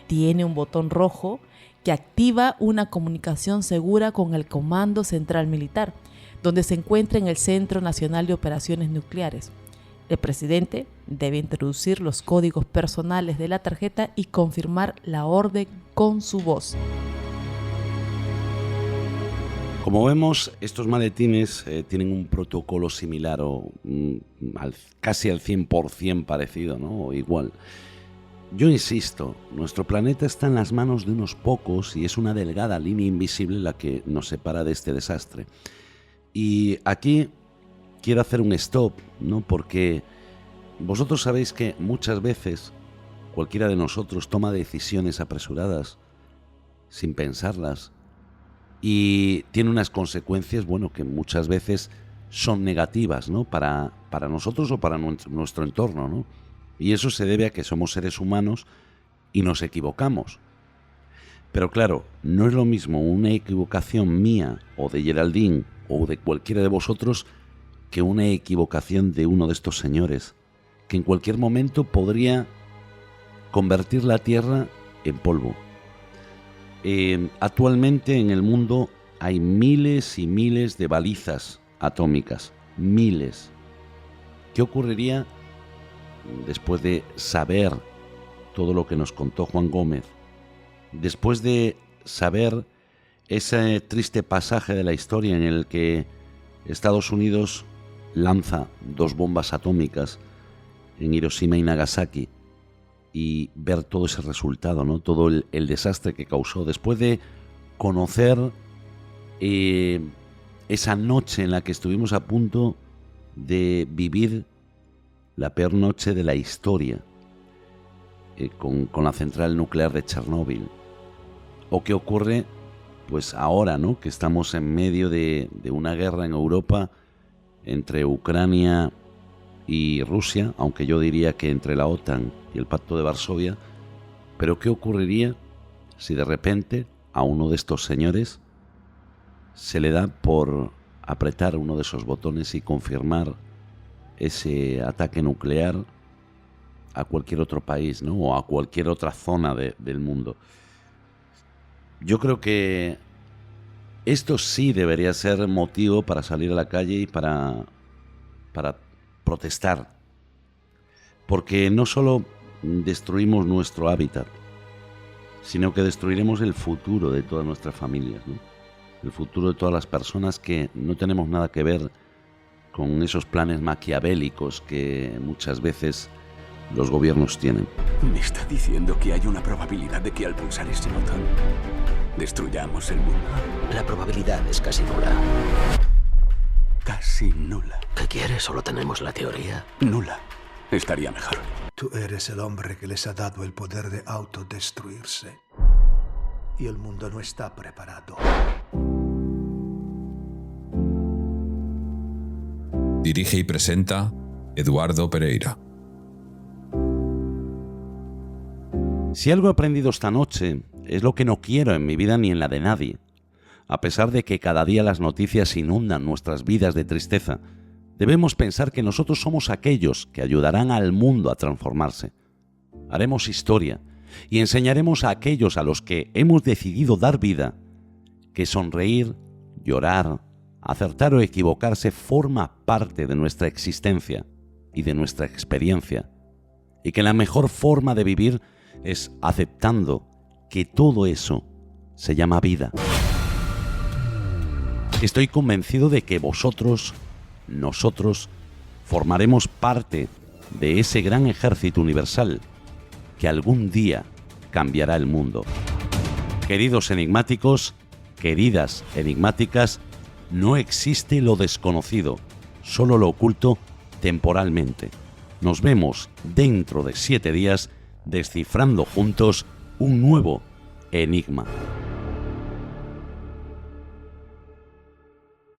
Tiene un botón rojo que activa una comunicación segura con el Comando Central Militar, donde se encuentra en el Centro Nacional de Operaciones Nucleares. El presidente debe introducir los códigos personales de la tarjeta y confirmar la orden con su voz. Como vemos, estos maletines tienen un protocolo similar o casi al 100% parecido, ¿no? O igual. Yo insisto, nuestro planeta está en las manos de unos pocos y es una delgada línea invisible la que nos separa de este desastre. Y aquí quiero hacer un stop, ¿no? Porque vosotros sabéis que muchas veces cualquiera de nosotros toma decisiones apresuradas, sin pensarlas, y tiene unas consecuencias, bueno, que muchas veces son negativas, ¿no? Para nosotros o para nuestro entorno, ¿no? Y eso se debe a que somos seres humanos y nos equivocamos. Pero claro, no es lo mismo una equivocación mía o de Geraldine o de cualquiera de vosotros que una equivocación de uno de estos señores, que en cualquier momento podría convertir la Tierra en polvo. Actualmente en el mundo hay miles y miles de balizas atómicas, miles. ¿Qué ocurriría después de saber todo lo que nos contó Juan Gómez? Después de saber ese triste pasaje de la historia en el que Estados Unidos lanza 2 bombas atómicas en Hiroshima y Nagasaki, y ver todo ese resultado, ¿no? Todo el desastre que causó, después de conocer esa noche en la que estuvimos a punto de vivir la peor noche de la historia con la central nuclear de Chernóbil, o qué ocurre pues ahora, ¿no?, que estamos en medio de una guerra en Europa entre Ucrania y Rusia, aunque yo diría que entre la OTAN y el Pacto de Varsovia. Pero ¿qué ocurriría si de repente a uno de estos señores se le da por apretar uno de esos botones y confirmar ese ataque nuclear a cualquier otro país, ¿no?, o a cualquier otra zona del mundo? Yo creo que esto sí debería ser motivo para salir a la calle y para protestar. Porque no solo destruimos nuestro hábitat, sino que destruiremos el futuro de todas nuestras familias, ¿no?, el futuro de todas las personas que no tenemos nada que ver con esos planes maquiavélicos que muchas veces los gobiernos tienen. ¿Me está diciendo que hay una probabilidad de que al pulsar ese botón destruyamos el mundo? La probabilidad es casi nula. Casi nula. ¿Qué quieres? Solo tenemos la teoría. Nula. Estaría mejor. Tú eres el hombre que les ha dado el poder de autodestruirse. Y el mundo no está preparado. Dirige y presenta Eduardo Pereira. Si algo he aprendido esta noche, es lo que no quiero en mi vida ni en la de nadie. A pesar de que cada día las noticias inundan nuestras vidas de tristeza, debemos pensar que nosotros somos aquellos que ayudarán al mundo a transformarse. Haremos historia y enseñaremos a aquellos a los que hemos decidido dar vida que sonreír, llorar, acertar o equivocarse forma parte de nuestra existencia y de nuestra experiencia, y que la mejor forma de vivir es aceptando que todo eso se llama vida. Estoy convencido de que vosotros, nosotros, formaremos parte de ese gran ejército universal que algún día cambiará el mundo. Queridos enigmáticos, queridas enigmáticas, no existe lo desconocido, solo lo oculto temporalmente. Nos vemos dentro de 7 días descifrando juntos un nuevo enigma.